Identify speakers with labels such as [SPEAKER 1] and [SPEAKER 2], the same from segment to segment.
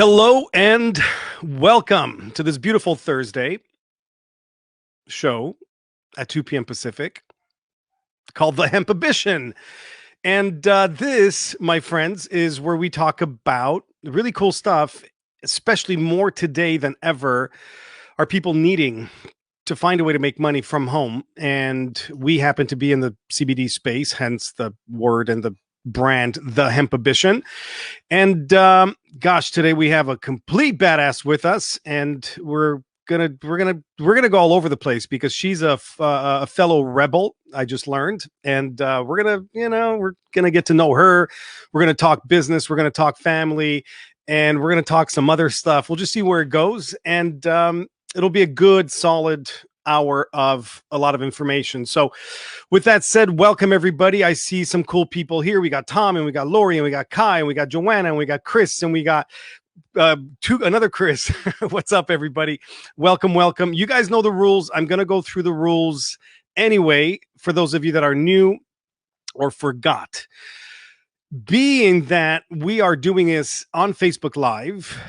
[SPEAKER 1] Hello and welcome to this beautiful Thursday show at 2 p.m. Pacific called the Hempibition. And this, my friends, is where we talk about really cool stuff, especially more today than ever, are people needing to find a way to make money from home. And we happen to be in the CBD space, hence the word and the brand, the Hempibition. And gosh, today we have a complete badass with us, and we're gonna go all over the place because she's a fellow rebel. I just learned, and we're gonna get to know her. We're gonna talk business. We're gonna talk family, and we're gonna talk some other stuff. We'll just see where it goes, and it'll be a good, solid hour of a lot of information. So with that said, welcome everybody. I see some cool people here. We got Tom, and we got Lori, and we got Kai, and we got Joanna, and we got Chris, and we got another Chris. What's up, everybody? Welcome. You guys know the rules. I'm gonna go through the rules anyway for those of you that are new or forgot. Being that we are doing this on Facebook Live,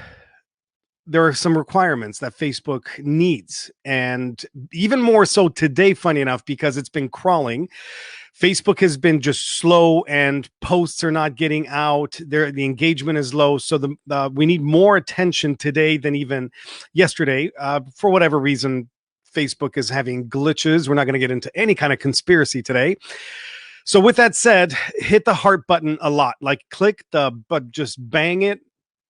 [SPEAKER 1] there are some requirements that Facebook needs, and even more so today, funny enough, because it's been crawling. Facebook has been just slow, and posts are not getting out. The engagement is low, so we need more attention today than even yesterday. For whatever reason, Facebook is having glitches. We're not going to get into any kind of conspiracy today. So with that said, hit the heart button a lot. Like click but just bang it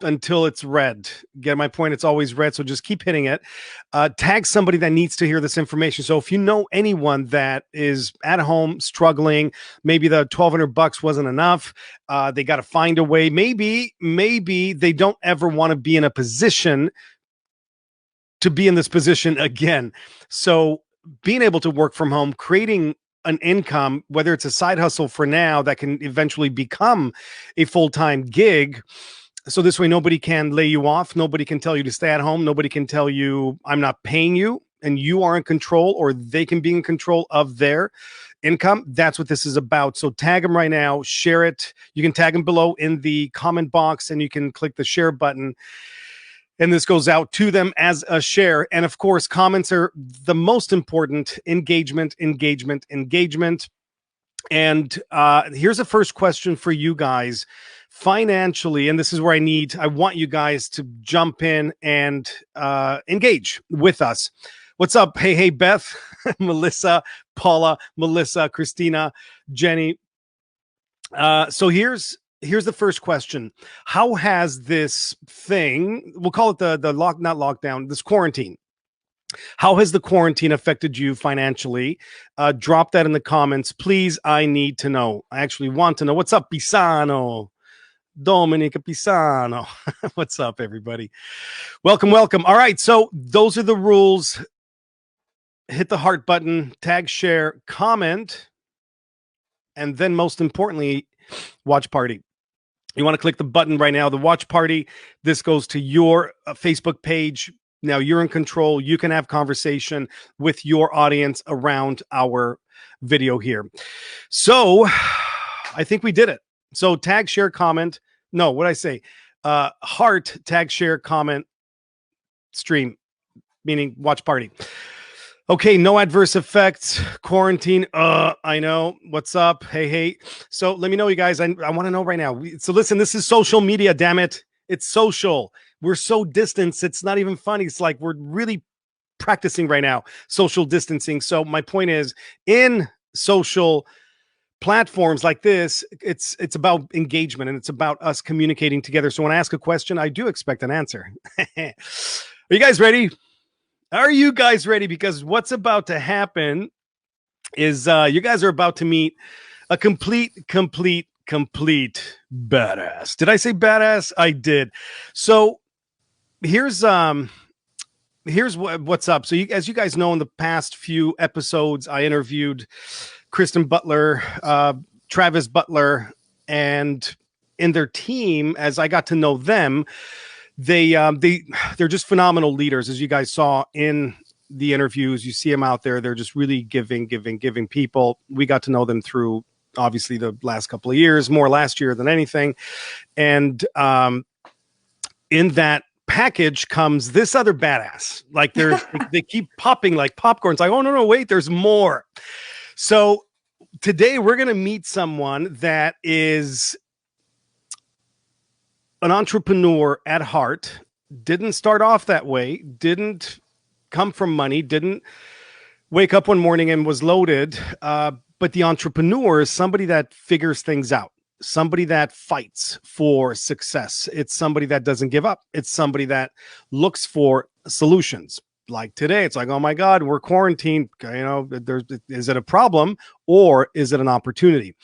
[SPEAKER 1] until it's red. Get my point? It's always red, so just keep hitting it. Tag somebody that needs to hear this information. So if you know anyone that is at home struggling, maybe the $1,200 wasn't enough, they got to find a way. Maybe they don't ever want to be in a position to be in this position again. So being able to work from home, creating an income, whether it's a side hustle for now that can eventually become a full-time gig. So this way, nobody can lay you off. Nobody can tell you to stay at home. Nobody can tell you, I'm not paying you, and you are in control, or they can be in control of their income. That's what this is about. So tag them right now, share it. You can tag them below in the comment box, and you can click the share button. And this goes out to them as a share. And of course, comments are the most important. Engagement. And here's the first question for you guys. Financially, and this is where I want you guys to jump in and engage with us. What's up? Hey, Beth, Melissa, Paula, Melissa, Christina, Jenny. So here's the first question. How has this thing, we'll call it this quarantine, how has the quarantine affected you financially? Drop that in the comments, please. I need to know. I actually want to know. What's up, Pisano? Dominica Pisano. What's up, everybody? Welcome. All right, so those are the rules. Hit the heart button, tag, share, comment, and then most importantly, watch party. You want to click the button right now, the watch party. This goes to your Facebook page. Now you're in control. You can have conversation with your audience around our video here. So I think we did it. So tag, share, comment. No, what did I say? Heart, tag, share, comment, stream, meaning watch party. Okay, no adverse effects. Quarantine. I know. What's up? Hey. So let me know, you guys. I want to know right now. So listen, this is social media, damn it. It's social. We're so distanced. It's not even funny. It's like we're really practicing right now, social distancing. So my point is, in social platforms like this, it's about engagement, and it's about us communicating together. So when I ask a question, I do expect an answer. Are you guys ready? Because what's about to happen is you guys are about to meet a complete badass. Did I say badass? I did. So here's what's up. So as you guys know, in the past few episodes, I interviewed Kristen Butler, Travis Butler, and in their team, as I got to know them, they're just phenomenal leaders. As you guys saw in the interviews, you see them out there. They're just really giving people. We got to know them through obviously the last couple of years, more last year than anything. And in that package comes this other badass. Like they keep popping like popcorn. It's like, oh no, wait, there's more. So today we're going to meet someone that is an entrepreneur at heart, didn't start off that way, didn't come from money, didn't wake up one morning and was loaded. But the entrepreneur is somebody that figures things out, somebody that fights for success. It's somebody that doesn't give up. It's somebody that looks for solutions. Like today, it's like, oh my God, we're quarantined. Is it a problem or is it an opportunity?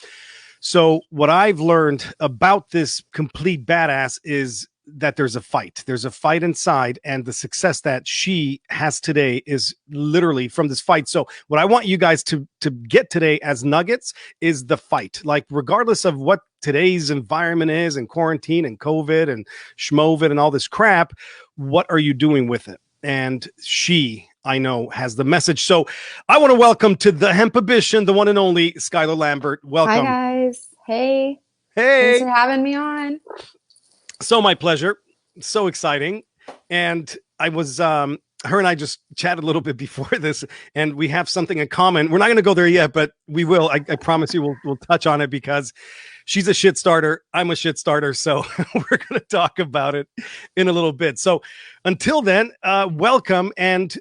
[SPEAKER 1] So what I've learned about this complete badass is that there's a fight. There's a fight inside, and the success that she has today is literally from this fight. So what I want you guys to get today as nuggets is the fight. Like regardless of what today's environment is and quarantine and COVID and schmovid and all this crap, what are you doing with it? And she, I know, has the message. So I want to welcome to the Hempibition, the one and only Skylar Lambert. Welcome.
[SPEAKER 2] Hi, guys. Hey.
[SPEAKER 1] Hey.
[SPEAKER 2] Thanks for having me on.
[SPEAKER 1] So my pleasure. So exciting. And I was, her and I just chatted a little bit before this, and we have something in common. We're not going to go there yet, but we will. I promise you we'll touch on it because she's a shit starter. I'm a shit starter. So we're going to talk about it in a little bit. So until then, welcome. And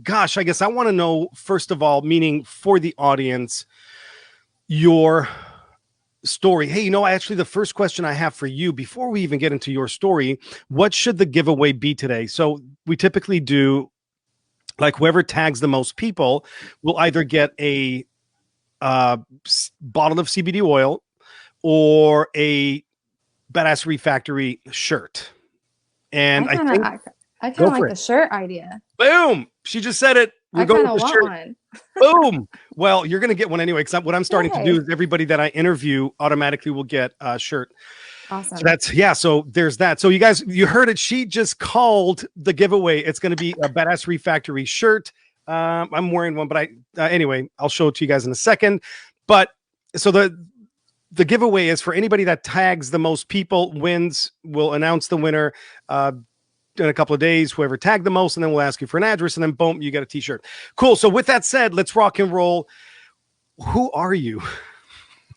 [SPEAKER 1] gosh, I guess I want to know, first of all, meaning for the audience, your story. Hey, actually the first question I have for you before we even get into your story, what should the giveaway be today? So we typically do like whoever tags the most people will either get a bottle of CBD oil or a Badass Refactory shirt. And I kind
[SPEAKER 2] of like the shirt idea.
[SPEAKER 1] Boom. She just said it.
[SPEAKER 2] I kind of want one.
[SPEAKER 1] Boom. Well, you're going to get one anyway. Because what I'm starting to do is everybody that I interview automatically will get a shirt.
[SPEAKER 2] Awesome.
[SPEAKER 1] So so there's that. So you guys, you heard it. She just called the giveaway. It's going to be a Badass Refactory shirt. I'm wearing one, but anyway, I'll show it to you guys in a second. But so the giveaway is for anybody that tags the most people wins. We'll announce the winner in a couple of days, whoever tagged the most, and then we'll ask you for an address, and then boom, you get a t-shirt. Cool. So with that said, let's rock and roll. Who are you?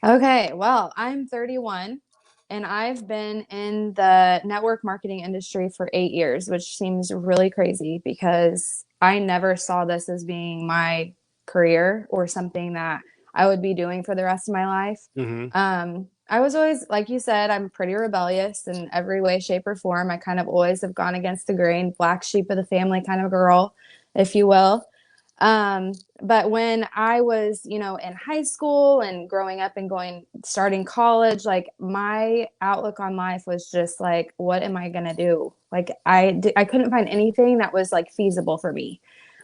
[SPEAKER 2] Okay. Well, I'm 31 and I've been in the network marketing industry for 8 years, which seems really crazy because I never saw this as being my career or something that I would be doing for the rest of my life. Mm-hmm. I was always, like you said, I'm pretty rebellious in every way, shape, or form. I kind of always have gone against the grain, black sheep of the family kind of girl, if you will. But when I was, in high school and growing up and starting college, like my outlook on life was just like, what am I going to do? Like I couldn't find anything that was like feasible for me.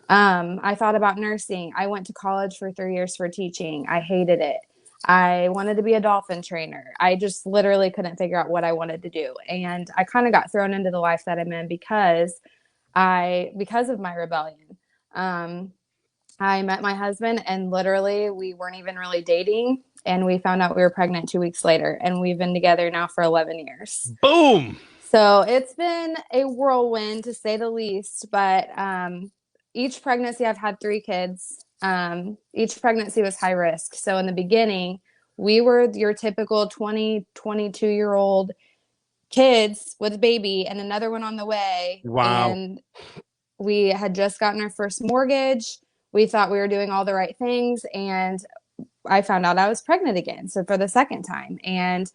[SPEAKER 2] I thought about nursing. I went to college for 3 years for teaching. I hated it. I wanted to be a dolphin trainer. I just literally couldn't figure out what I wanted to do. And I kind of got thrown into the life that I'm in because of my rebellion. I met my husband and literally we weren't even really dating, and we found out we were pregnant 2 weeks later, and we've been together now for 11 years.
[SPEAKER 1] Boom.
[SPEAKER 2] So it's been a whirlwind to say the least, but each pregnancy, I've had 3 kids. Each pregnancy was high risk. So in the beginning, we were your typical 20, 22-year-old kids with a baby and another one on the way.
[SPEAKER 1] Wow.
[SPEAKER 2] And we had just gotten our first mortgage. We thought we were doing all the right things. And I found out I was pregnant again. So for the second time. And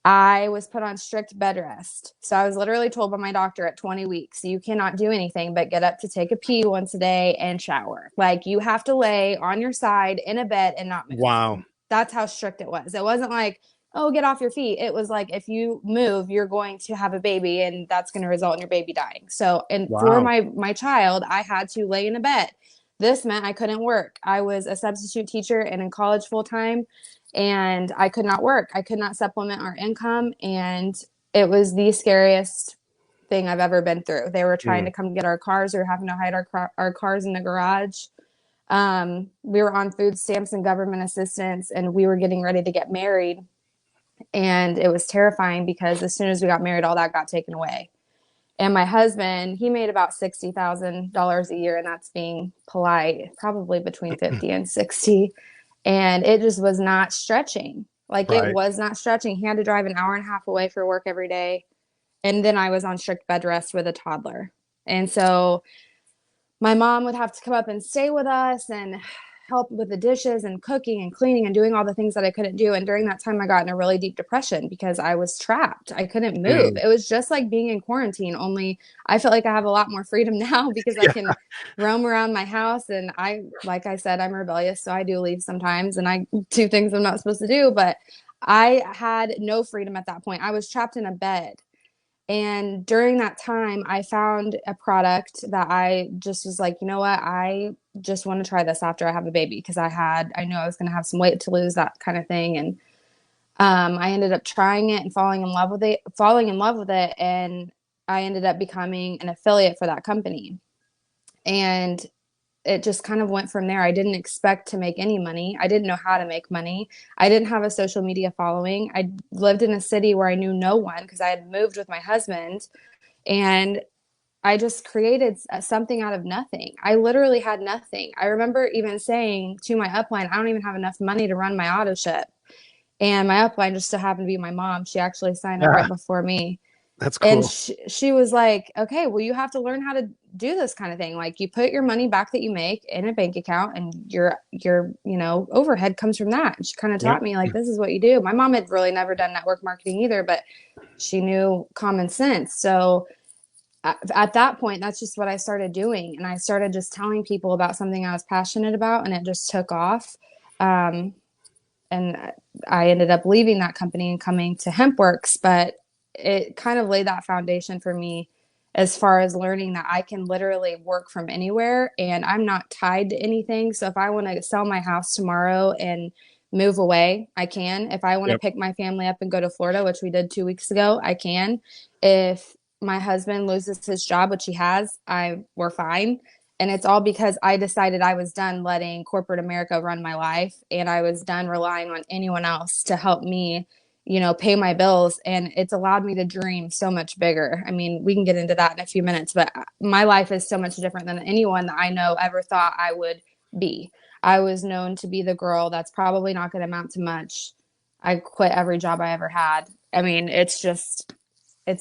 [SPEAKER 2] I was put on strict bed rest. So I was literally told by my doctor at 20 weeks, you cannot do anything but get up to take a pee once a day and shower. Like you have to lay on your side in a bed and not move.
[SPEAKER 1] Wow.
[SPEAKER 2] That's how strict it was. It wasn't like, oh, get off your feet. It was like, if you move, you're going to have a baby and that's going to result in your baby dying. So, and for my child, I had to lay in a bed. This meant I couldn't work. I was a substitute teacher and in college full time. And I could not work. I could not supplement our income. And it was the scariest thing I've ever been through. They were trying to come get our cars. We were having to hide our cars in the garage. We were on food stamps and government assistance, and we were getting ready to get married. And it was terrifying because as soon as we got married, all that got taken away. And my husband, he made about $60,000 a year, and that's being polite, probably between 50 and 60. And it just was not stretching. Like it
[SPEAKER 1] Right.
[SPEAKER 2] was not stretching. He had to drive an hour and a half away for work every day. And then I was on strict bed rest with a toddler. And so my mom would have to come up and stay with us and help with the dishes and cooking and cleaning and doing all the things that I couldn't do. And during that time, I got in a really deep depression because I was trapped. I couldn't move.
[SPEAKER 1] Mm.
[SPEAKER 2] It was just like being in quarantine, only I feel like I have a lot more freedom now because I
[SPEAKER 1] Yeah.
[SPEAKER 2] can roam around my house. And like I said, I'm rebellious. So I do leave sometimes and I do things I'm not supposed to do. But I had no freedom at that point. I was trapped in a bed. And during that time, I found a product that I just was like, you know what? I just want to try this after I have a baby because I knew I was going to have some weight to lose, that kind of thing. And I ended up trying it and falling in love with it. And I ended up becoming an affiliate for that company. And it just kind of went from there. I didn't expect to make any money. I didn't know how to make money. I didn't have a social media following. I lived in a city where I knew no one because I had moved with my husband. And I just created something out of nothing. I literally had nothing. I remember even saying to my upline, I don't even have enough money to run my auto ship. And my upline just so happened to be my mom. She actually signed up
[SPEAKER 1] Yeah.
[SPEAKER 2] right before me.
[SPEAKER 1] That's
[SPEAKER 2] And
[SPEAKER 1] cool.
[SPEAKER 2] she was like, okay, well, you have to learn how to do this kind of thing. Like you put your money back that you make in a bank account and your overhead comes from that. And she kind of
[SPEAKER 1] Yep.
[SPEAKER 2] taught me like, this is what you do. My mom had really never done network marketing either, but she knew common sense. So at that point, that's just what I started doing. And I started just telling people about something I was passionate about and it just took off. Um, and I ended up leaving that company and coming to HempWorks, but it kind of laid that foundation for me as far as learning that I can literally work from anywhere and I'm not tied to anything. So if I want to sell my house tomorrow and move away, I can. If I want to
[SPEAKER 1] Yep.
[SPEAKER 2] pick my family up and go to Florida, which we did 2 weeks ago, I can. If my husband loses his job, which he has, we're fine. And it's all because I decided I was done letting corporate America run my life and I was done relying on anyone else to help me, pay my bills. And it's allowed me to dream so much bigger. I mean, we can get into that in a few minutes, but my life is so much different than anyone that I know ever thought I would be. I was known to be the girl that's probably not going to amount to much. I quit every job I ever had. I mean, it's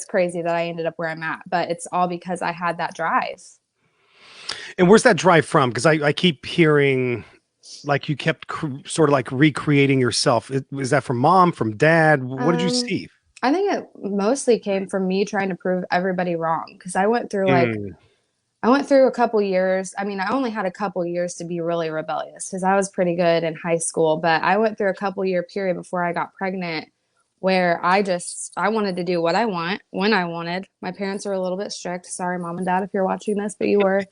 [SPEAKER 2] crazy that I ended up where I'm at, but it's all because I had that drive.
[SPEAKER 1] And where's that drive from? Because I keep hearing like you kept sort of like recreating yourself. Is that from mom, from dad? What did you
[SPEAKER 2] Um,
[SPEAKER 1] see?
[SPEAKER 2] I think it mostly came from me trying to prove everybody wrong because
[SPEAKER 1] Mm.
[SPEAKER 2] I went through a couple years. I mean, I only had a couple years to be really rebellious because I was pretty good in high school, but I went through a couple year period before I got pregnant where I wanted to do what I want when I wanted. My parents were a little bit strict. Sorry, mom and dad, if you're watching this, but you were.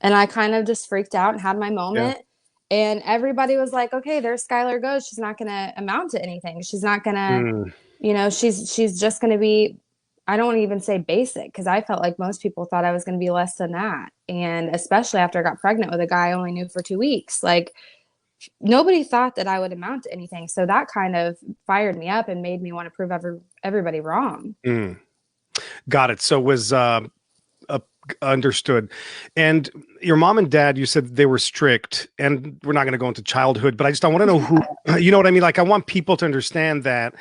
[SPEAKER 2] And I kind of just freaked out and had my
[SPEAKER 1] Yeah.
[SPEAKER 2] moment. And everybody was like, okay, there Skylar goes. She's not going to amount to anything. She's not going to,
[SPEAKER 1] Mm.
[SPEAKER 2] she's just going to be, I don't even say basic because I felt like most people thought I was going to be less than that. And especially after I got pregnant with a guy I only knew for 2 weeks, like nobody thought that I would amount to anything. So that kind of fired me up and made me want to prove everybody wrong.
[SPEAKER 1] Mm. Got it. So was uh, understood. And your mom and dad, you said they were strict, and we're not going to go into childhood, but I want to know who, you know what I mean? Like, I want people to understand that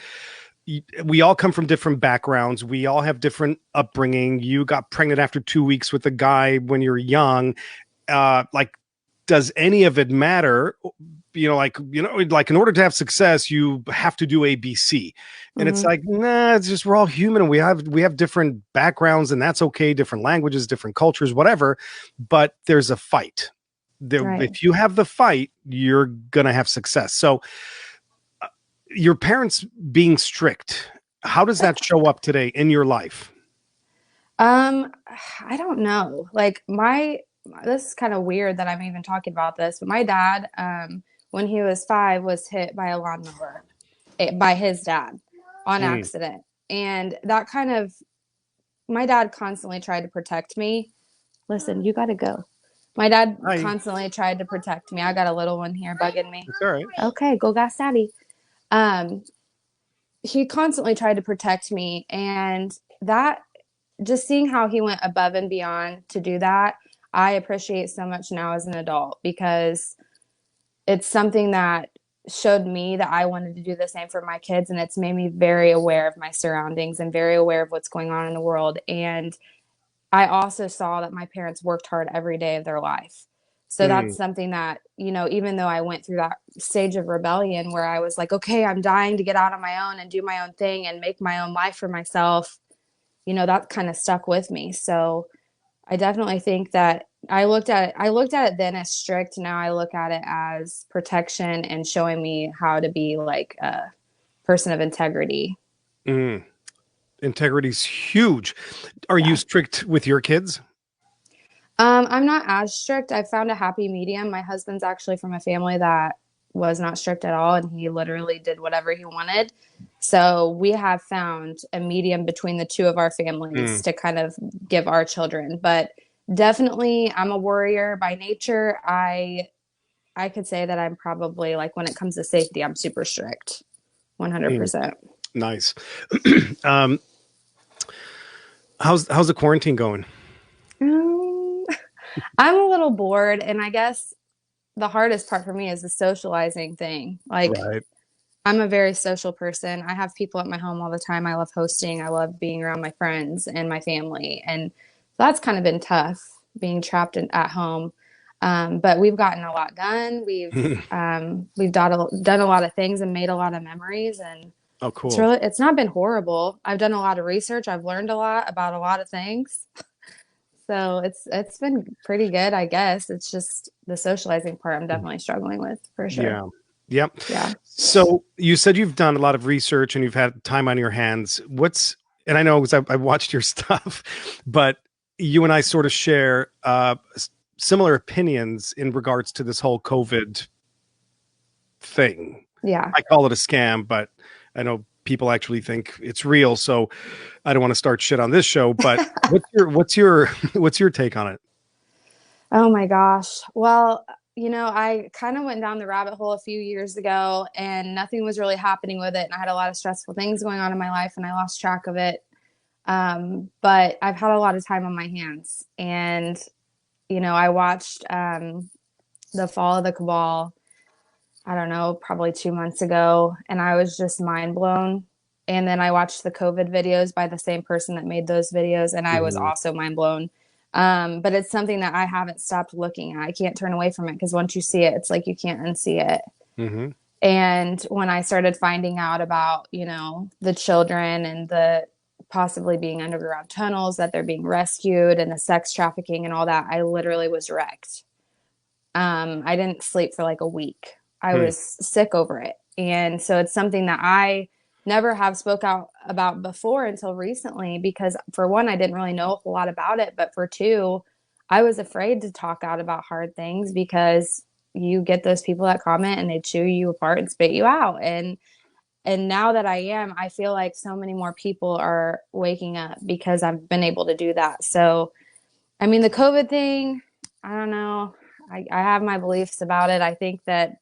[SPEAKER 1] we all come from different backgrounds. We all have different upbringing. You got pregnant after 2 weeks with a guy when you're young. Like, does any of it matter? Like in order to have success, you have to do ABC. And it's
[SPEAKER 2] Mm-hmm.
[SPEAKER 1] like, nah, it's just we're all human and we have different backgrounds, and that's okay, different languages, different cultures, whatever. But there's a fight.
[SPEAKER 2] Right.
[SPEAKER 1] If you have the fight, you're gonna have success. So your parents being strict, how does that show up today in your life?
[SPEAKER 2] Um, I don't know. Like this is kind of weird that I'm even talking about this, but my dad, when he was 5, was hit by a lawnmower by his dad on
[SPEAKER 1] Mm.
[SPEAKER 2] accident. And that kind of, my dad constantly tried to protect me. Listen, you got to go. My dad constantly tried to protect me. I got a little one here bugging me.
[SPEAKER 1] It's all right.
[SPEAKER 2] Okay, go gas daddy. Um, he constantly tried to protect me, and that just seeing how he went above and beyond to do that, I appreciate so much now as an adult because it's something that showed me that I wanted to do the same for my kids. And it's made me very aware of my surroundings and very aware of what's going on in the world. And I also saw that my parents worked hard every day of their life. So
[SPEAKER 1] Mm,
[SPEAKER 2] that's something that, even though I went through that stage of rebellion where I was like, okay, I'm dying to get out on my own and do my own thing and make my own life for myself, that kind of stuck with me. So I definitely think that I looked at it then as strict. Now I look at it as protection and showing me how to be like a person of integrity.
[SPEAKER 1] mm. Integrity's huge. Are you
[SPEAKER 2] Yeah.
[SPEAKER 1] strict with your kids?
[SPEAKER 2] I'm not as strict. I found a happy medium. My husband's actually from a family that was not strict at all, and he literally did whatever he wanted. So we have found a medium between the two of our families
[SPEAKER 1] Mm,
[SPEAKER 2] to kind of give our children. But definitely, I'm a warrior by nature. I could say that I'm probably like when it comes to safety, I'm super strict,
[SPEAKER 1] mm.
[SPEAKER 2] 100%.
[SPEAKER 1] Nice. um, how's the quarantine going?
[SPEAKER 2] Um, I'm a little bored, and I guess the hardest part for me is the socializing thing. Like,
[SPEAKER 1] Right.
[SPEAKER 2] I'm a very social person. I have people at my home all the time. I love hosting. I love being around my friends and my family. And that's kind of been tough being trapped at home. But we've gotten a lot done. We've done a lot of things and made a lot of memories. And
[SPEAKER 1] Oh,
[SPEAKER 2] it's
[SPEAKER 1] cool.
[SPEAKER 2] really, it's not been horrible. I've done a lot of research. I've learned a lot about a lot of things. So it's been pretty good, I guess. It's just the socializing part I'm definitely struggling with for sure.
[SPEAKER 1] Yeah. Yep.
[SPEAKER 2] Yeah.
[SPEAKER 1] So you said you've done a lot of research and you've had time on your hands. And I know because I watched your stuff, but you and I sort of share similar opinions in regards to this whole COVID thing.
[SPEAKER 2] Yeah.
[SPEAKER 1] I call it a scam, but I know people actually think it's real. So I don't want to start shit on this show, but what's your take on it?
[SPEAKER 2] Oh my gosh. Well, I kind of went down the rabbit hole a few years ago and nothing was really happening with it. And I had a lot of stressful things going on in my life and I lost track of it. But I've had a lot of time on my hands. And, I watched The Fall of the Cabal, I don't know, probably 2 months ago. And I was just mind blown. And then I watched the COVID videos by the same person that made those videos. And I was
[SPEAKER 1] Mhm.
[SPEAKER 2] also mind blown. But it's something that I haven't stopped looking at. I can't turn away from it because once you see it, it's like you can't unsee it.
[SPEAKER 1] Mhm.
[SPEAKER 2] And when I started finding out about, the children and the possibly being underground tunnels, that they're being rescued and the sex trafficking and all that, I literally was wrecked. I didn't sleep for like a week. I
[SPEAKER 1] Hmm.
[SPEAKER 2] was sick over it. And so it's something that I never have spoke out about before until recently because for one, I didn't really know a whole lot about it, but for two, I was afraid to talk out about hard things because you get those people that comment and they chew you apart and spit you out. And now that I am, I feel like so many more people are waking up because I've been able to do that. So I mean, the COVID thing, I don't know. I have my beliefs about it. I think that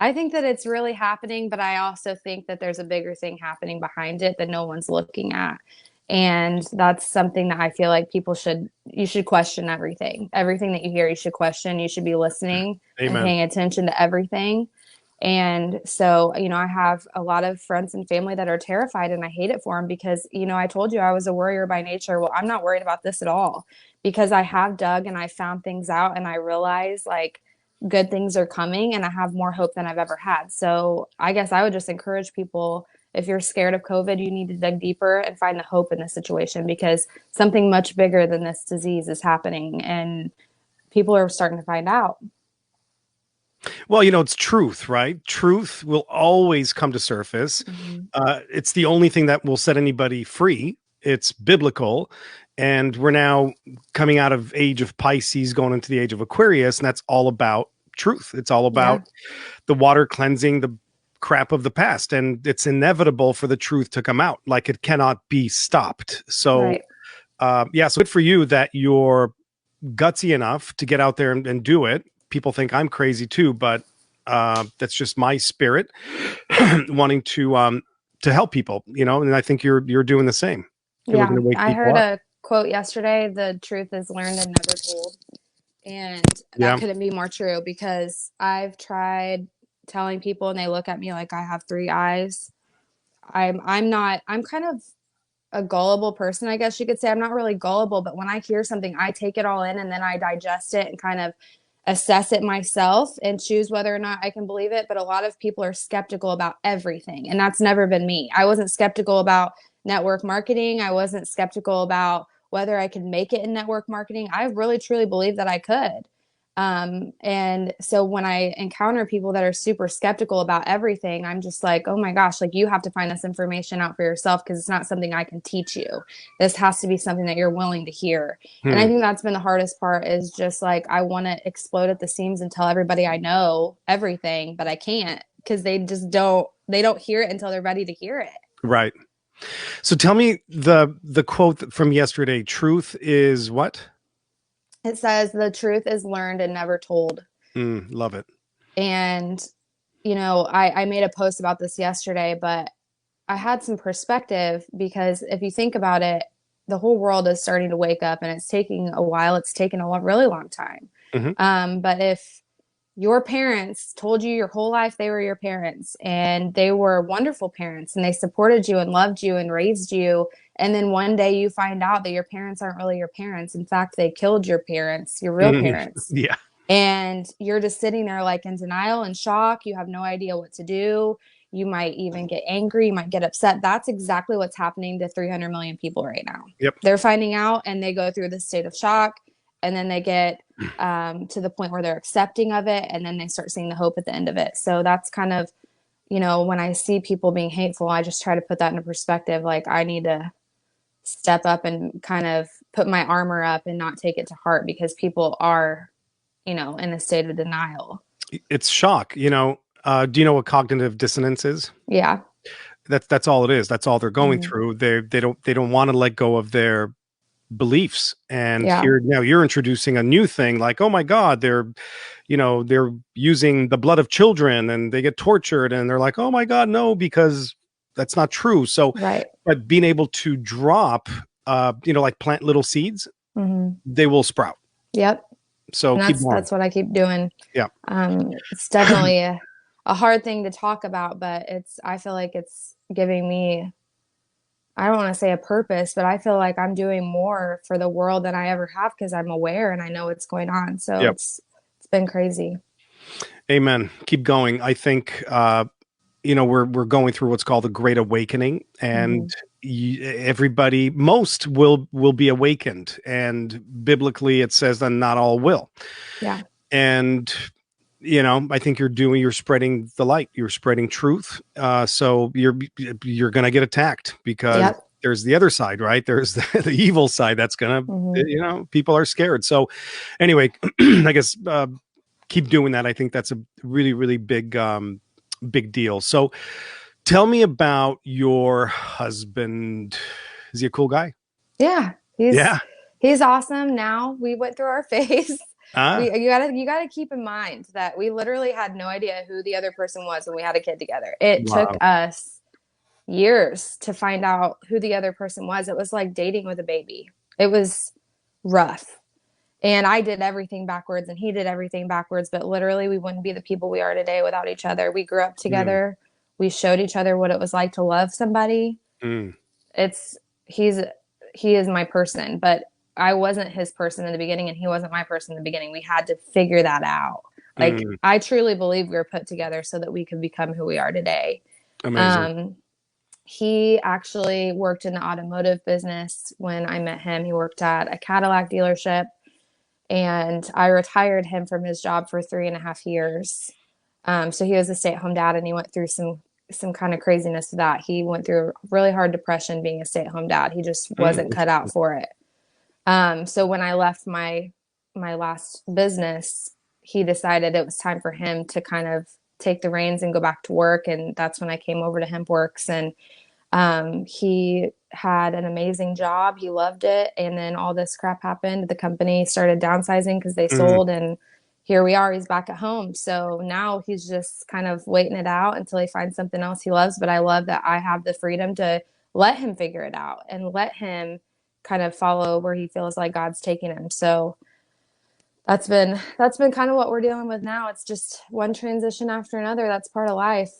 [SPEAKER 2] it's really happening, but I also think that there's a bigger thing happening behind it that no one's looking at. And that's something that I feel like you should question everything. Everything that you hear, you should question. You should be listening and
[SPEAKER 1] Amen.
[SPEAKER 2] paying attention to everything. And so, I have a lot of friends and family that are terrified and I hate it for them because, I told you I was a worrier by nature. Well, I'm not worried about this at all because I have dug and I found things out and I realize like good things are coming and I have more hope than I've ever had. So I guess I would just encourage people if you're scared of COVID, you need to dig deeper and find the hope in this situation because something much bigger than this disease is happening and people are starting to find out.
[SPEAKER 1] Well, it's truth, right? Truth will always come to surface.
[SPEAKER 2] Mhm.
[SPEAKER 1] It's the only thing that will set anybody free. It's biblical. And we're now coming out of age of Pisces, going into the age of Aquarius, and that's all about truth. It's all about
[SPEAKER 2] Yeah,
[SPEAKER 1] the water cleansing the crap of the past. And it's inevitable for the truth to come out. Like it cannot be stopped. So,
[SPEAKER 2] right.
[SPEAKER 1] yeah, so good for you that you're gutsy enough to get out there and do it. People think I'm crazy too, but that's just my spirit wanting to help people, and I think you're doing the same. You're looking
[SPEAKER 2] Yeah,
[SPEAKER 1] to wake
[SPEAKER 2] I
[SPEAKER 1] people
[SPEAKER 2] heard
[SPEAKER 1] up.
[SPEAKER 2] quote yesterday, the truth is learned and never told. And that
[SPEAKER 1] Yeah.
[SPEAKER 2] couldn't be more true because I've tried telling people and they look at me like I have three eyes. I'm not, I'm kind of a gullible person, I guess you could say. I'm not really gullible, but when I hear something, I take it all in and then I digest it and kind of assess it myself and choose whether or not I can believe it. But a lot of people are skeptical about everything, and that's never been me. I wasn't skeptical about network marketing. I wasn't skeptical about whether I could make it in network marketing. I really truly believe that I could. And so when I encounter people that are super skeptical about everything, I'm just like, oh my gosh, like you have to find this information out for yourself because it's not something I can teach you. This has to be something that you're willing to hear. And I
[SPEAKER 1] Hmm.
[SPEAKER 2] think that's been the hardest part is just like, I want to explode at the seams and tell everybody I know everything, but I can't because they don't hear it until they're ready to hear it.
[SPEAKER 1] Right. So tell me the quote from yesterday. Truth is what?
[SPEAKER 2] It says the truth is learned and never told.
[SPEAKER 1] Love it.
[SPEAKER 2] And, you know, I made a post about this yesterday, but I had some perspective because if you think about it, the whole world is starting to wake up and it's taking a while. It's taken really long time.
[SPEAKER 1] Hmm.
[SPEAKER 2] But if your parents told you your whole life they were your parents and they were wonderful parents and they supported you and loved you and raised you, and then one day you find out that your parents aren't really your parents. In fact, they killed your parents, your real parents.
[SPEAKER 1] Yeah.
[SPEAKER 2] And you're just sitting there like in denial and shock. You have no idea what to do. You might even get angry. You might get upset. That's exactly what's happening to 300 million people right now.
[SPEAKER 1] Yep.
[SPEAKER 2] They're finding out and they go through this state of shock. And then they get to the point where they're accepting of it. And then they start seeing the hope at the end of it. So that's kind of, you know, when I see people being hateful, I just try to put that into perspective. Like I need to step up and kind of put my armor up and not take it to heart because people are, you know, in a state of denial.
[SPEAKER 1] It's shock. Do you know what cognitive dissonance is?
[SPEAKER 2] Yeah.
[SPEAKER 1] That's all it is. That's all they're going
[SPEAKER 2] Mm-hmm.
[SPEAKER 1] through. They don't want to let go of their beliefs. And
[SPEAKER 2] Yeah.
[SPEAKER 1] here now you're introducing a new thing like, oh my God, they're using the blood of children and they get tortured and they're like, oh my God, no, because that's not true. So,
[SPEAKER 2] Right.
[SPEAKER 1] but being able to drop, like plant little seeds,
[SPEAKER 2] Mm-hmm.
[SPEAKER 1] they will sprout.
[SPEAKER 2] Yep.
[SPEAKER 1] So
[SPEAKER 2] And
[SPEAKER 1] keep going.
[SPEAKER 2] that's what I keep doing.
[SPEAKER 1] Yeah.
[SPEAKER 2] It's definitely a hard thing to talk about, but I feel like it's giving me, I don't want to say a purpose, but I feel like I'm doing more for the world than I ever have because I'm aware and I know what's going on. So
[SPEAKER 1] Yep.
[SPEAKER 2] it's been crazy.
[SPEAKER 1] Amen. Keep going. I think we're going through what's called the Great Awakening,
[SPEAKER 2] Mm-hmm.
[SPEAKER 1] and everybody, most will be awakened, and biblically it says that not all will.
[SPEAKER 2] Yeah.
[SPEAKER 1] And I think you're spreading the light, you're spreading truth. So you're gonna get attacked because
[SPEAKER 2] Yep.
[SPEAKER 1] there's the other side, right? There's the evil side that's gonna,
[SPEAKER 2] Mm-hmm.
[SPEAKER 1] people are scared. So anyway, I guess keep doing that. I think that's a really, really big deal. So tell me about your husband. Is he a cool guy?
[SPEAKER 2] Yeah.
[SPEAKER 1] Yeah.
[SPEAKER 2] He's awesome. Now we went through our phase.
[SPEAKER 1] Ah,
[SPEAKER 2] You gotta keep in mind that we literally had no idea who the other person was when we had a kid together. It took
[SPEAKER 1] wow.
[SPEAKER 2] us years to find out who the other person was. It was like dating with a baby. It was rough. And I did everything backwards and he did everything backwards, but literally we wouldn't be the people we are today without each other. We grew up
[SPEAKER 1] Mm,
[SPEAKER 2] together. We showed each other what it was like to love somebody.
[SPEAKER 1] mm,
[SPEAKER 2] It's he's he is my person, but I wasn't his person in the beginning and he wasn't my person in the beginning. We had to figure that out. Like
[SPEAKER 1] mm.
[SPEAKER 2] I truly believe we were put together so that we could become who we are today.
[SPEAKER 1] Amazing.
[SPEAKER 2] Um, he actually worked in the automotive business when I met him. He worked at a Cadillac dealership, and I retired him from his job for 3.5 years. So he was a stay-at-home dad, and he went through some kind of craziness with that. He went through a really hard depression being a stay-at-home dad. He just wasn't cut out
[SPEAKER 1] Interesting.
[SPEAKER 2] for it. So when I left my last business, he decided it was time for him to kind of take the reins and go back to work. And that's when I came over to HempWorks. And he had an amazing job. He loved it. And then all this crap happened. The company started downsizing because they
[SPEAKER 1] Mm,
[SPEAKER 2] sold. And here we are. He's back at home. So now he's just kind of waiting it out until he finds something else he loves. But I love that I have the freedom to let him figure it out and let him kind of follow where he feels like God's taking him. So that's been kind of what we're dealing with now. It's just one transition after another. That's part of life.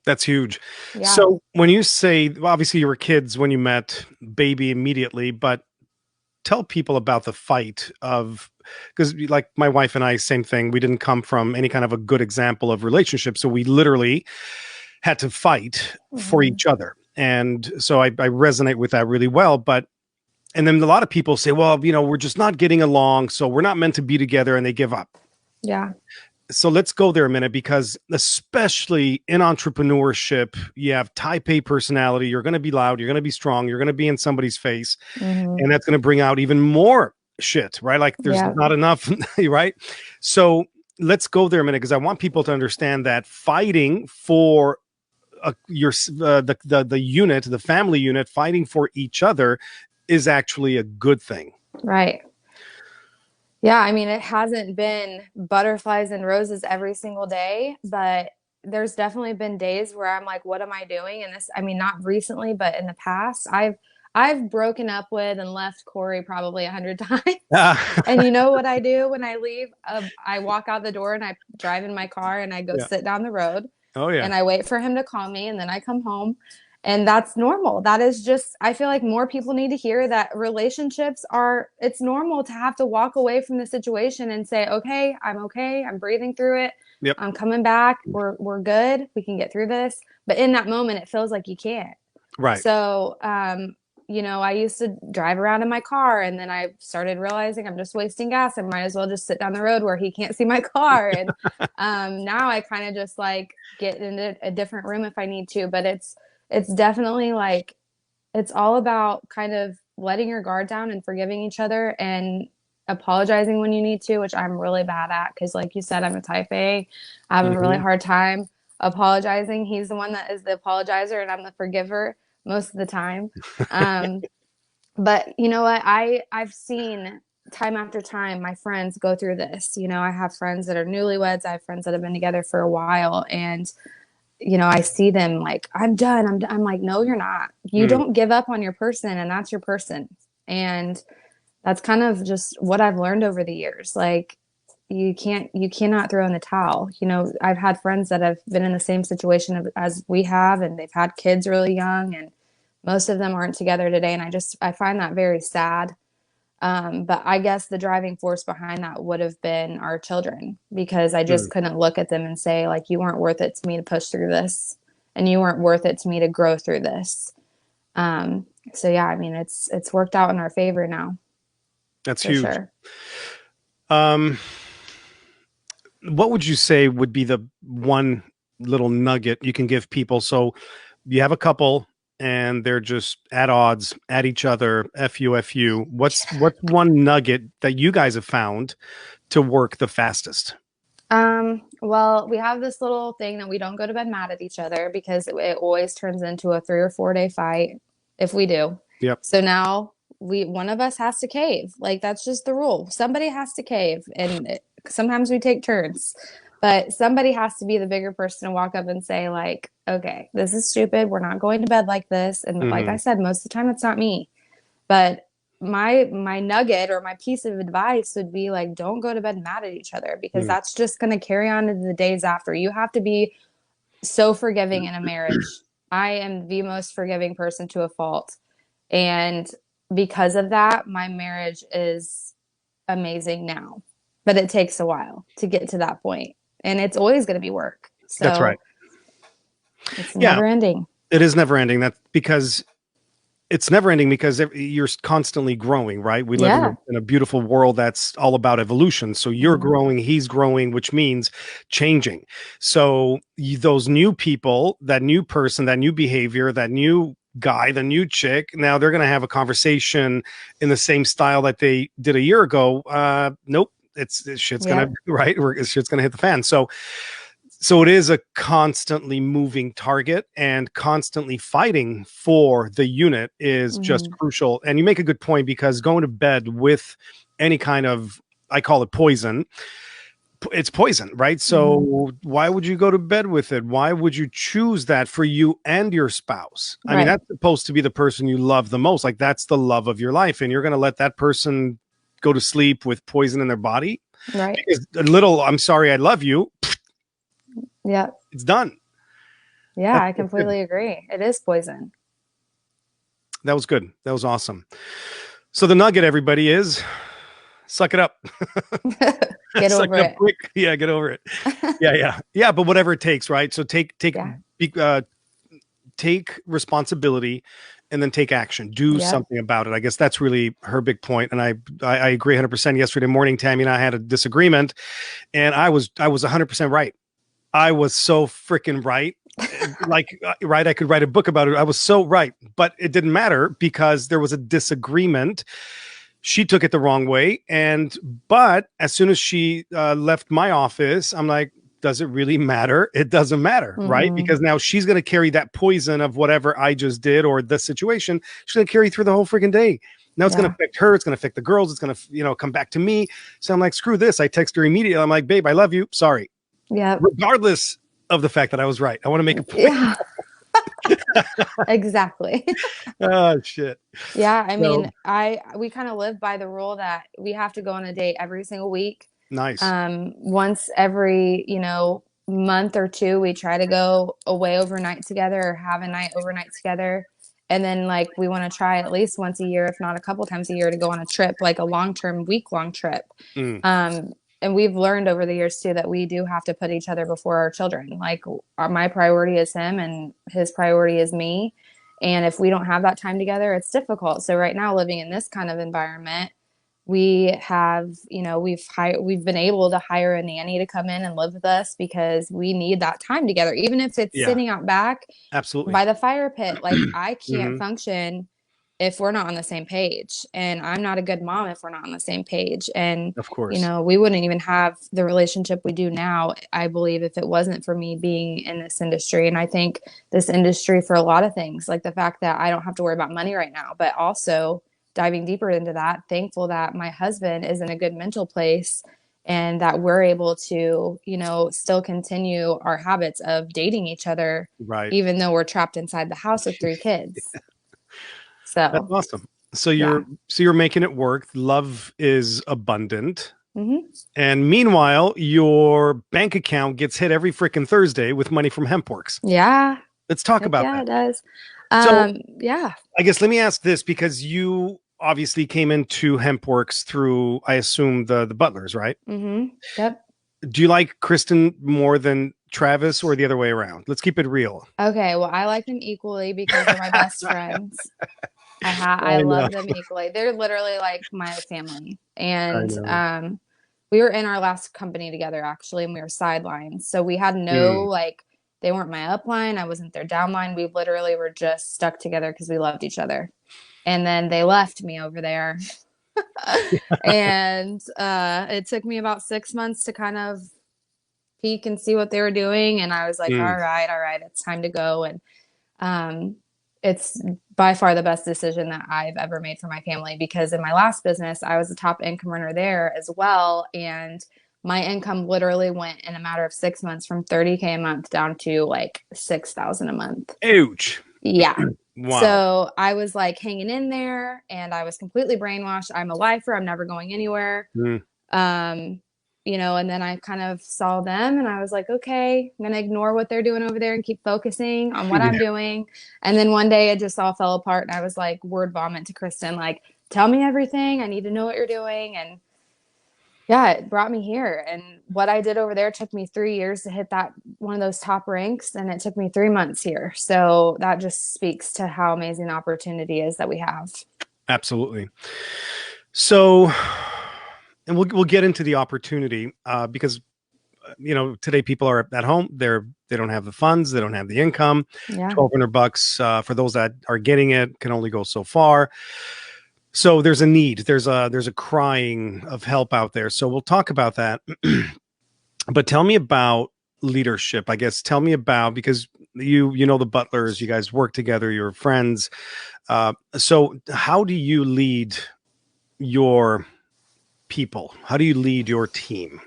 [SPEAKER 1] That's huge.
[SPEAKER 2] Yeah.
[SPEAKER 1] So when you say, well, obviously you were kids when you met, baby immediately, but tell people about the fight of, because like my wife and I, same thing. We didn't come from any kind of a good example of relationship. So we literally had to fight for each other. And so I resonate with that really well. But, and then a lot of people say, well, you know, we're just not getting along, so we're not meant to be together, and they give up.
[SPEAKER 2] Yeah.
[SPEAKER 1] So let's go there a minute, because especially in entrepreneurship, you have type A personality. You're going to be loud. You're going to be strong. You're going to be in somebody's face. And that's going to bring out even more shit, right? Like there's not enough, right? So let's go there a minute, because I want people to understand that fighting for the unit, the family unit, fighting for each other is actually a good thing.
[SPEAKER 2] Right. Yeah, I mean, it hasn't been butterflies and roses every single day, but there's definitely been days where I'm like, what am I doing? And this, I mean, not recently, but in the past, I've broken up with and left Corey probably 100 times. And you know what I do when I leave? I walk out the door and I drive in my car and I go sit down the road.
[SPEAKER 1] Oh yeah.
[SPEAKER 2] And I wait for him to call me, and then I come home. And that's normal. That is just, I feel like more people need to hear that relationships it's normal to have to walk away from the situation and say, okay, I'm breathing through it.
[SPEAKER 1] Yep.
[SPEAKER 2] I'm coming back. We're good. We can get through this. But in that moment, it feels like you can't.
[SPEAKER 1] Right.
[SPEAKER 2] So, you know, I used to drive around in my car, and then I started realizing I'm just wasting gas. I might as well just sit down the road where he can't see my car. And now I kind of just like get into a different room if I need to, but it's definitely like, it's all about kind of letting your guard down and forgiving each other and apologizing when you need to, which I'm really bad at. Cause like you said, I'm a type A. I have a really hard time apologizing. He's the one that is the apologizer and I'm the forgiver most of the time. But you know what? I've seen time after time my friends go through this. You know, I have friends that are newlyweds. I have friends that have been together for a while, and you know, I see them like, I'm done. I'm like, no, you're not. You don't give up on your person, and that's your person. And that's kind of just what I've learned over the years. Like you cannot throw in the towel. You know, I've had friends that have been in the same situation as we have, and they've had kids really young, and most of them aren't together today. And I find that very sad. But I guess the driving force behind that would have been our children, because I just couldn't look at them and say, like, you weren't worth it to me to push through this, and you weren't worth it to me to grow through this. So yeah, I mean, it's worked out in our favor now.
[SPEAKER 1] That's huge. Sure. What would you say would be the one little nugget you can give people? So you have a couple and they're just at odds at each other, FU. What's one nugget that you guys have found to work the fastest?
[SPEAKER 2] Well, we have this little thing that we don't go to bed mad at each other, because it always turns into a 3 or 4 day fight if we do.
[SPEAKER 1] Yep.
[SPEAKER 2] So now one of us has to cave. Like, that's just the rule. Somebody has to cave, and sometimes we take turns. But somebody has to be the bigger person to walk up and say, like, okay, this is stupid. We're not going to bed like this. And like I said, most of the time it's not me. But my nugget or my piece of advice would be like, don't go to bed mad at each other, because that's just going to carry on into the days after. You have to be so forgiving in a marriage. I am the most forgiving person to a fault. And because of that, my marriage is amazing now. But it takes a while to get to that point. And it's always going to be work. So
[SPEAKER 1] that's right.
[SPEAKER 2] It's never ending.
[SPEAKER 1] It is never ending. That's because it's never ending, because you're constantly growing, right? We live in a beautiful world that's all about evolution. So you're growing, he's growing, which means changing. So those new people, that new person, that new behavior, that new guy, the new chick, now they're going to have a conversation in the same style that they did a year ago. Nope. Shit's gonna shit's gonna hit the fan. So it is a constantly moving target, and constantly fighting for the unit is just crucial. And you make a good point, because going to bed with any kind of, I call it poison, it's poison, right? So why would you go to bed with it? Why would you choose that for you and your spouse? I mean,
[SPEAKER 2] Right.
[SPEAKER 1] that's supposed to be the person you love the most. Like that's the love of your life. And you're going to let that person go to sleep with poison in their body?
[SPEAKER 2] Right.
[SPEAKER 1] Because a little, I'm sorry, I love you.
[SPEAKER 2] Yeah.
[SPEAKER 1] It's done.
[SPEAKER 2] Yeah, I completely agree. It is poison.
[SPEAKER 1] That was good. That was awesome. So the nugget, everybody, is suck it up.
[SPEAKER 2] Get
[SPEAKER 1] Suck
[SPEAKER 2] over
[SPEAKER 1] it up
[SPEAKER 2] it.
[SPEAKER 1] quick. Yeah, get over it. Yeah. But whatever it takes, right? So
[SPEAKER 2] Yeah.
[SPEAKER 1] take responsibility and then take action. Do
[SPEAKER 2] Yep.
[SPEAKER 1] something about it. I guess that's really her big point. And I agree 100%. Yesterday morning, Tammy and I had a disagreement, and I was 100% right. I was so freaking right. Right. I could write a book about it. I was so right, but it didn't matter because there was a disagreement. She took it the wrong way. But as soon as she left my office, I'm like, does it really matter? It doesn't matter, right?
[SPEAKER 2] Mm-hmm.
[SPEAKER 1] Because now she's going to carry that poison of whatever I just did or the situation. She's going to carry through the whole freaking day. Now it's going to affect her. It's going to affect the girls. It's going to, come back to me. So I'm like, screw this. I text her immediately. I'm like, babe, I love you. Sorry.
[SPEAKER 2] Yeah.
[SPEAKER 1] Regardless of the fact that I was right. I want to make a point.
[SPEAKER 2] Yeah. Exactly.
[SPEAKER 1] Oh, shit.
[SPEAKER 2] Yeah. I mean, we kind of live by the rule that we have to go on a date every single week.
[SPEAKER 1] Nice.
[SPEAKER 2] Once every, month or two, we try to go away overnight together or have a night overnight together. And then we want to try at least once a year, if not a couple times a year, to go on a trip, like a long-term week-long trip. And we've learned over the years too, that we do have to put each other before our children. My priority is him and his priority is me. And if we don't have that time together, it's difficult. So right now, living in this kind of environment, we have, we've been able to hire a nanny to come in and live with us because we need that time together, even if it's sitting out back
[SPEAKER 1] Absolutely
[SPEAKER 2] by the fire pit. I can't function if we're not on the same page, and I'm not a good mom if we're not on the same page. And,
[SPEAKER 1] of course,
[SPEAKER 2] we wouldn't even have the relationship we do now, I believe, if it wasn't for me being in this industry. And I think this industry for a lot of things, like the fact that I don't have to worry about money right now, but also diving deeper into that, thankful that my husband is in a good mental place and that we're able to, still continue our habits of dating each other,
[SPEAKER 1] right?
[SPEAKER 2] Even though we're trapped inside the house with 3 kids. So
[SPEAKER 1] that's awesome. So you're making it work. Love is abundant. And meanwhile, your bank account gets hit every freaking Thursday with money from HempWrox.
[SPEAKER 2] Yeah.
[SPEAKER 1] Let's talk about that.
[SPEAKER 2] Yeah, it does.
[SPEAKER 1] So, I guess let me ask this, because you obviously came into HempWrox through, I assume, the Butlers, right?
[SPEAKER 2] Yep.
[SPEAKER 1] Do you like Kristen more than Travis or the other way around? Let's keep it real.
[SPEAKER 2] Okay, well, I like them equally because they're my best friends. I love them equally. They're literally like my family. And we were in our last company together, actually, and we were sidelines. So we had no, they weren't my upline. I wasn't their downline. We literally were just stuck together because we loved each other. And then they left me over there. And it took me about 6 months to kind of peek and see what they were doing. And I was like, all right, it's time to go. And it's by far the best decision that I've ever made for my family, because in my last business, I was a top income earner there as well. And my income literally went in a matter of 6 months from 30K a month down to like 6,000 a month.
[SPEAKER 1] Ouch.
[SPEAKER 2] Yeah.
[SPEAKER 1] Wow.
[SPEAKER 2] So I was hanging in there, and I was completely brainwashed. I'm a lifer. I'm never going anywhere. And then I kind of saw them and I was like, okay, I'm going to ignore what they're doing over there and keep focusing on what I'm doing. And then one day it just all fell apart, and I was like, word vomit to Kristen, tell me everything. I need to know what you're doing. And yeah, it brought me here. And what I did over there took me 3 years to hit that one of those top ranks. And it took me 3 months here. So that just speaks to how amazing the opportunity is that we have.
[SPEAKER 1] Absolutely. So, and we'll get into the opportunity because, today people are at home. They don't have the funds. They don't have the income.
[SPEAKER 2] Yeah.
[SPEAKER 1] $1,200 for those that are getting it can only go so far. So there's a need. There's a crying of help out there. So we'll talk about that. But tell me about leadership. I guess tell me about, because you know the Butlers. You guys work together. You're friends. So how do you lead your people? How do you lead your team?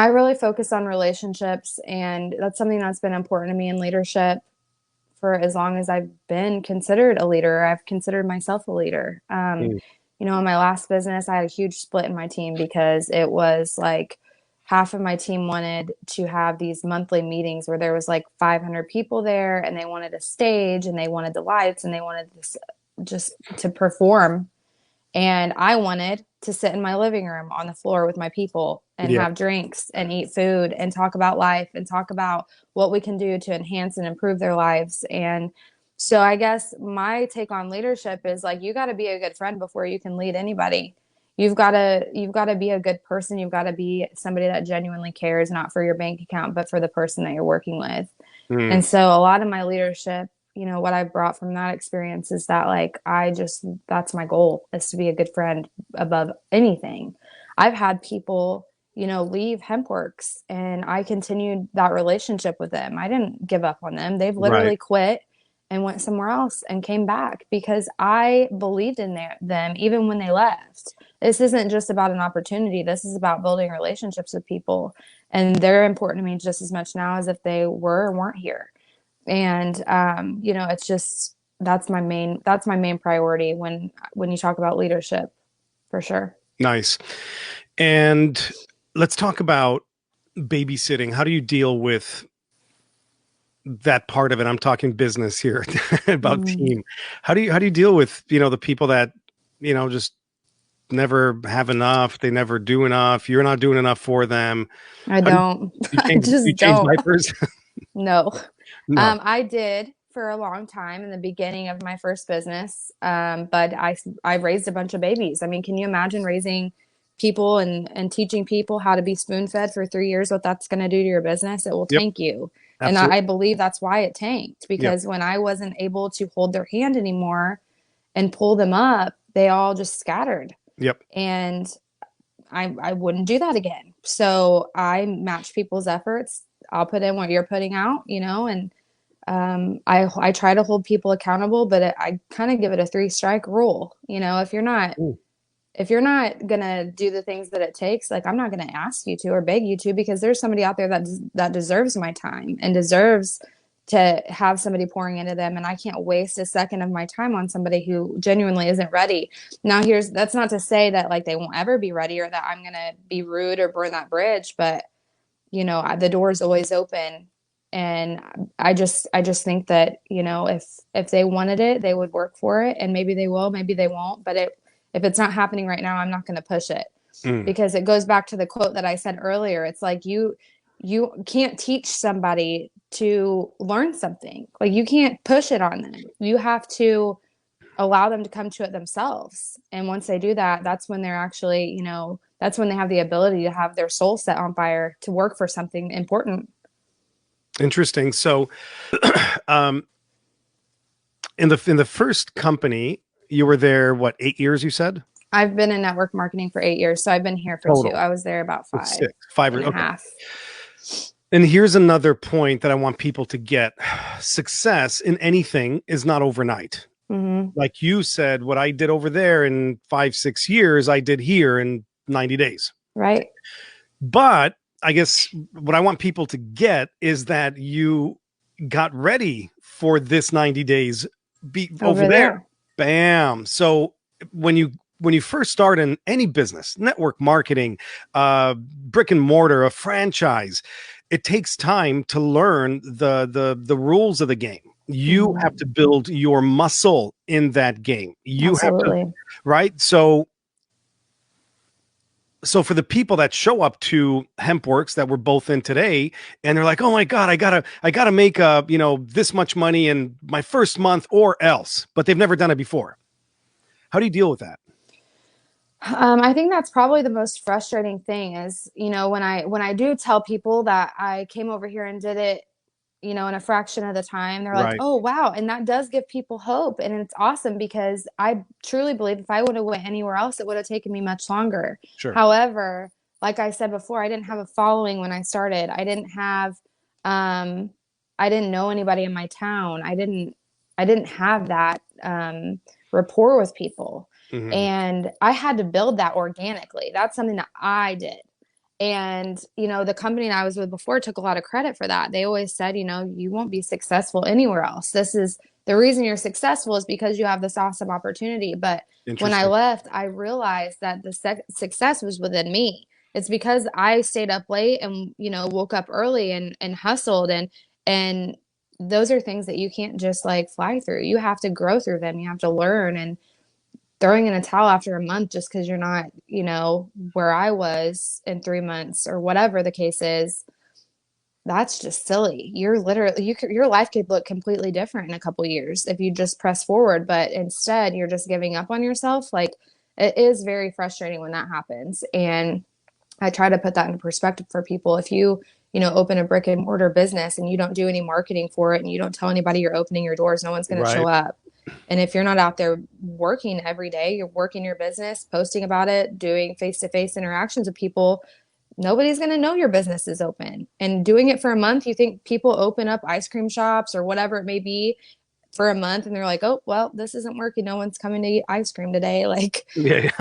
[SPEAKER 2] I really focus on relationships, and that's something that's been important to me in leadership for as long as I've been considered a leader. I've considered myself a leader.
[SPEAKER 1] Mm.
[SPEAKER 2] You know, in my last business, I had a huge split in my team because it was like half of my team wanted to have these monthly meetings where there was like 500 people there, and they wanted a stage and they wanted the lights and they wanted this just to perform. And I wanted to sit in my living room on the floor with my people and
[SPEAKER 1] Yeah.
[SPEAKER 2] have drinks and eat food and talk about life and talk about what we can do to enhance and improve their lives. And so I guess my take on leadership is like, you got to be a good friend before you can lead anybody. You've got to be a good person. You've got to be somebody that genuinely cares, not for your bank account, but for the person that you're working with.
[SPEAKER 1] Mm.
[SPEAKER 2] And so a lot of my leadership, you know, what I brought from that experience is that like that's my goal, is to be a good friend above anything. I've had people, you know, leave Hempworks, and I continued that relationship with them. I didn't give up on them. They've
[SPEAKER 1] Right.
[SPEAKER 2] literally quit and went somewhere else and came back because I believed in them even when they left. This isn't just about an opportunity. This is about building relationships with people, and they're important to me just as much now as if they were or weren't here. And you know, it's just that's my main priority when you talk about leadership, for sure.
[SPEAKER 1] Nice. And let's talk about babysitting. How do you deal with that part of it? I'm talking business here about
[SPEAKER 2] Mm,
[SPEAKER 1] team. How do you deal with, the people that, just never have enough, they never do enough, you're not doing enough for them.
[SPEAKER 2] I
[SPEAKER 1] How do
[SPEAKER 2] don't.
[SPEAKER 1] you
[SPEAKER 2] I
[SPEAKER 1] change you
[SPEAKER 2] just
[SPEAKER 1] change
[SPEAKER 2] don't.
[SPEAKER 1] diapers?
[SPEAKER 2] No.
[SPEAKER 1] No.
[SPEAKER 2] I did for a long time in the beginning of my first business, but I raised a bunch of babies. I mean, can you imagine raising people and teaching people how to be spoon fed for 3 years? What that's going to do to your business? It will
[SPEAKER 1] Yep,
[SPEAKER 2] tank you. And
[SPEAKER 1] absolutely.
[SPEAKER 2] I believe that's why it tanked,
[SPEAKER 1] Yep,
[SPEAKER 2] because when I wasn't able to hold their hand anymore and pull them up, they all just scattered.
[SPEAKER 1] yep.
[SPEAKER 2] And I wouldn't do that again. So I match people's efforts. I'll put in what you're putting out, you know, and I try to hold people accountable, but I kind of give it a 3 strike rule. You know,
[SPEAKER 1] Ooh.
[SPEAKER 2] if you're not gonna do the things that it takes, like I'm not gonna ask you to or beg you to, because there's somebody out there that deserves my time and deserves to have somebody pouring into them, and I can't waste a second of my time on somebody who genuinely isn't ready. Now, that's not to say that like they won't ever be ready or that I'm gonna be rude or burn that bridge, but you know, the door is always open. And I just think that, you know, if they wanted it, they would work for it, and maybe they will, maybe they won't, but if it's not happening right now, I'm not going to push it,
[SPEAKER 1] Mm.
[SPEAKER 2] because it goes back to the quote that I said earlier. It's like you can't teach somebody to learn something. Like you can't push it on them. You have to allow them to come to it themselves. And once they do that, that's when they're actually, you know, that's when they have the ability to have their soul set on fire to work for something important.
[SPEAKER 1] Interesting. So, um, in the first company, you were there, what, 8 years, you said?
[SPEAKER 2] I've been in network marketing for 8 years, so I've been here for 2.
[SPEAKER 1] Total.
[SPEAKER 2] I was there about
[SPEAKER 1] It's
[SPEAKER 2] five
[SPEAKER 1] six, five,
[SPEAKER 2] and a
[SPEAKER 1] okay.
[SPEAKER 2] half.
[SPEAKER 1] And here's another point that I want people to get. Success in anything is not overnight.
[SPEAKER 2] Mm-hmm.
[SPEAKER 1] Like you said, what I did over there in 5, 6 years, I did here in 90 days.
[SPEAKER 2] Right.
[SPEAKER 1] But I guess what I want people to get is that you got ready for this 90 days over
[SPEAKER 2] Over
[SPEAKER 1] there.
[SPEAKER 2] there.
[SPEAKER 1] Bam. So when you first start in any business, network marketing, brick and mortar, a franchise, it takes time to learn the rules of the game. You
[SPEAKER 2] Mm-hmm.
[SPEAKER 1] have to build your muscle in that game. You have to,
[SPEAKER 2] Absolutely.
[SPEAKER 1] right? So for the people that show up to Hempworks that we're both in today, and they're like, "Oh my God, I gotta make this much money in my first month or else," but they've never done it before. How do you deal with that?
[SPEAKER 2] I think that's probably the most frustrating thing is, you know, when I do tell people that I came over here and did it, you know, in a fraction of the time, they're like,
[SPEAKER 1] Right.
[SPEAKER 2] oh, wow. And that does give people hope. And it's awesome, because I truly believe if I would have went anywhere else, it would have taken me much longer.
[SPEAKER 1] Sure.
[SPEAKER 2] However, like I said before, I didn't have a following when I started. Um, I didn't know anybody in my town. I didn't have that, rapport with people.
[SPEAKER 1] Hmm.
[SPEAKER 2] And I had to build that organically. That's something that I did. And, the company I was with before took a lot of credit for that. They always said, you won't be successful anywhere else. This is the reason you're successful is because you have this awesome opportunity. But when I
[SPEAKER 1] Interesting.
[SPEAKER 2] left, I realized that the success was within me. It's because I stayed up late and, woke up early and hustled and those are things that you can't just like fly through. You have to grow through them. You have to learn, and throwing in a towel after a month just because you're not, where I was in 3 months or whatever the case is, that's just silly. You're literally, your life could look completely different in a couple years if you just press forward, but instead you're just giving up on yourself. Like, it is very frustrating when that happens. And I try to put that into perspective for people. If you, open a brick and mortar business and you don't do any marketing for it and you don't tell anybody you're opening your doors, no one's going to show
[SPEAKER 1] Right.
[SPEAKER 2] up. And if you're not out there working every day, you're working your business, posting about it, doing face-to-face interactions with people, nobody's going to know your business is open. And doing it for a month, you think people open up ice cream shops or whatever it may be for a month and they're like, oh, well, this isn't working. No one's coming to eat ice cream today.
[SPEAKER 1] Yeah.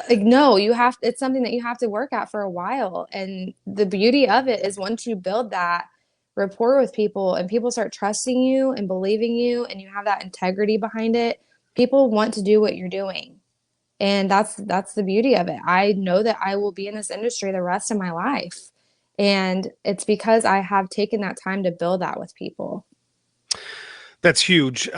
[SPEAKER 2] No, it's something that you have to work at for a while. And the beauty of it is once you build that rapport with people and people start trusting you and believing you and you have that integrity behind it, people want to do what you're doing. And that's the beauty of it. I know that I will be in this industry the rest of my life. And it's because I have taken that time to build that with people.
[SPEAKER 1] That's huge.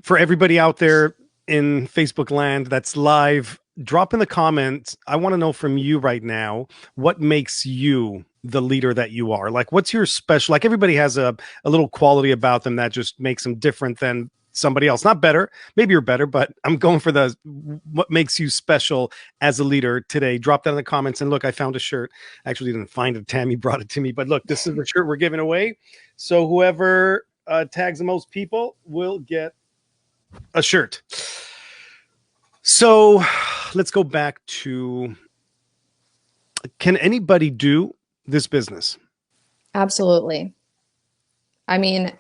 [SPEAKER 1] For everybody out there in Facebook land that's live, drop in the comments. I want to know from you right now, what makes you the leader that you are? Like, what's your special, like everybody has a little quality about them that just makes them different than somebody else. Not better. Maybe you're better, but I'm going for what makes you special as a leader today. Drop that in the comments. And look, I found a shirt. I actually didn't find it. Tammy brought it to me, but look, this is the shirt we're giving away. So whoever tags the most people will get a shirt. So let's go back to, can anybody do this business?
[SPEAKER 2] Absolutely. I mean,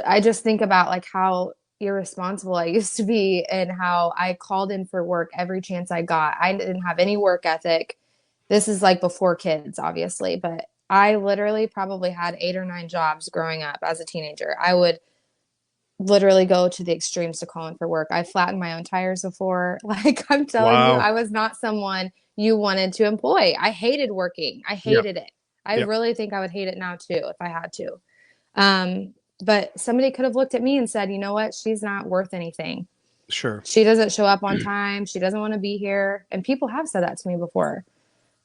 [SPEAKER 2] I just think about like how irresponsible I used to be and how I called in for work every chance I got. I didn't have any work ethic. This is like before kids, obviously, but I literally probably had 8 or 9 jobs growing up as a teenager. I would literally go to the extremes to call in for work. I flattened my own tires before. Like, I'm telling you,
[SPEAKER 1] Wow.
[SPEAKER 2] I was not someone you wanted to employ. I hated working. I
[SPEAKER 1] Yeah.
[SPEAKER 2] hated it. I
[SPEAKER 1] Yeah.
[SPEAKER 2] really think I would hate it now too if I had to. But somebody could have looked at me and said, you know what? She's not worth anything.
[SPEAKER 1] Sure.
[SPEAKER 2] She doesn't show up on time. She doesn't want to be here. And people have said that to me before.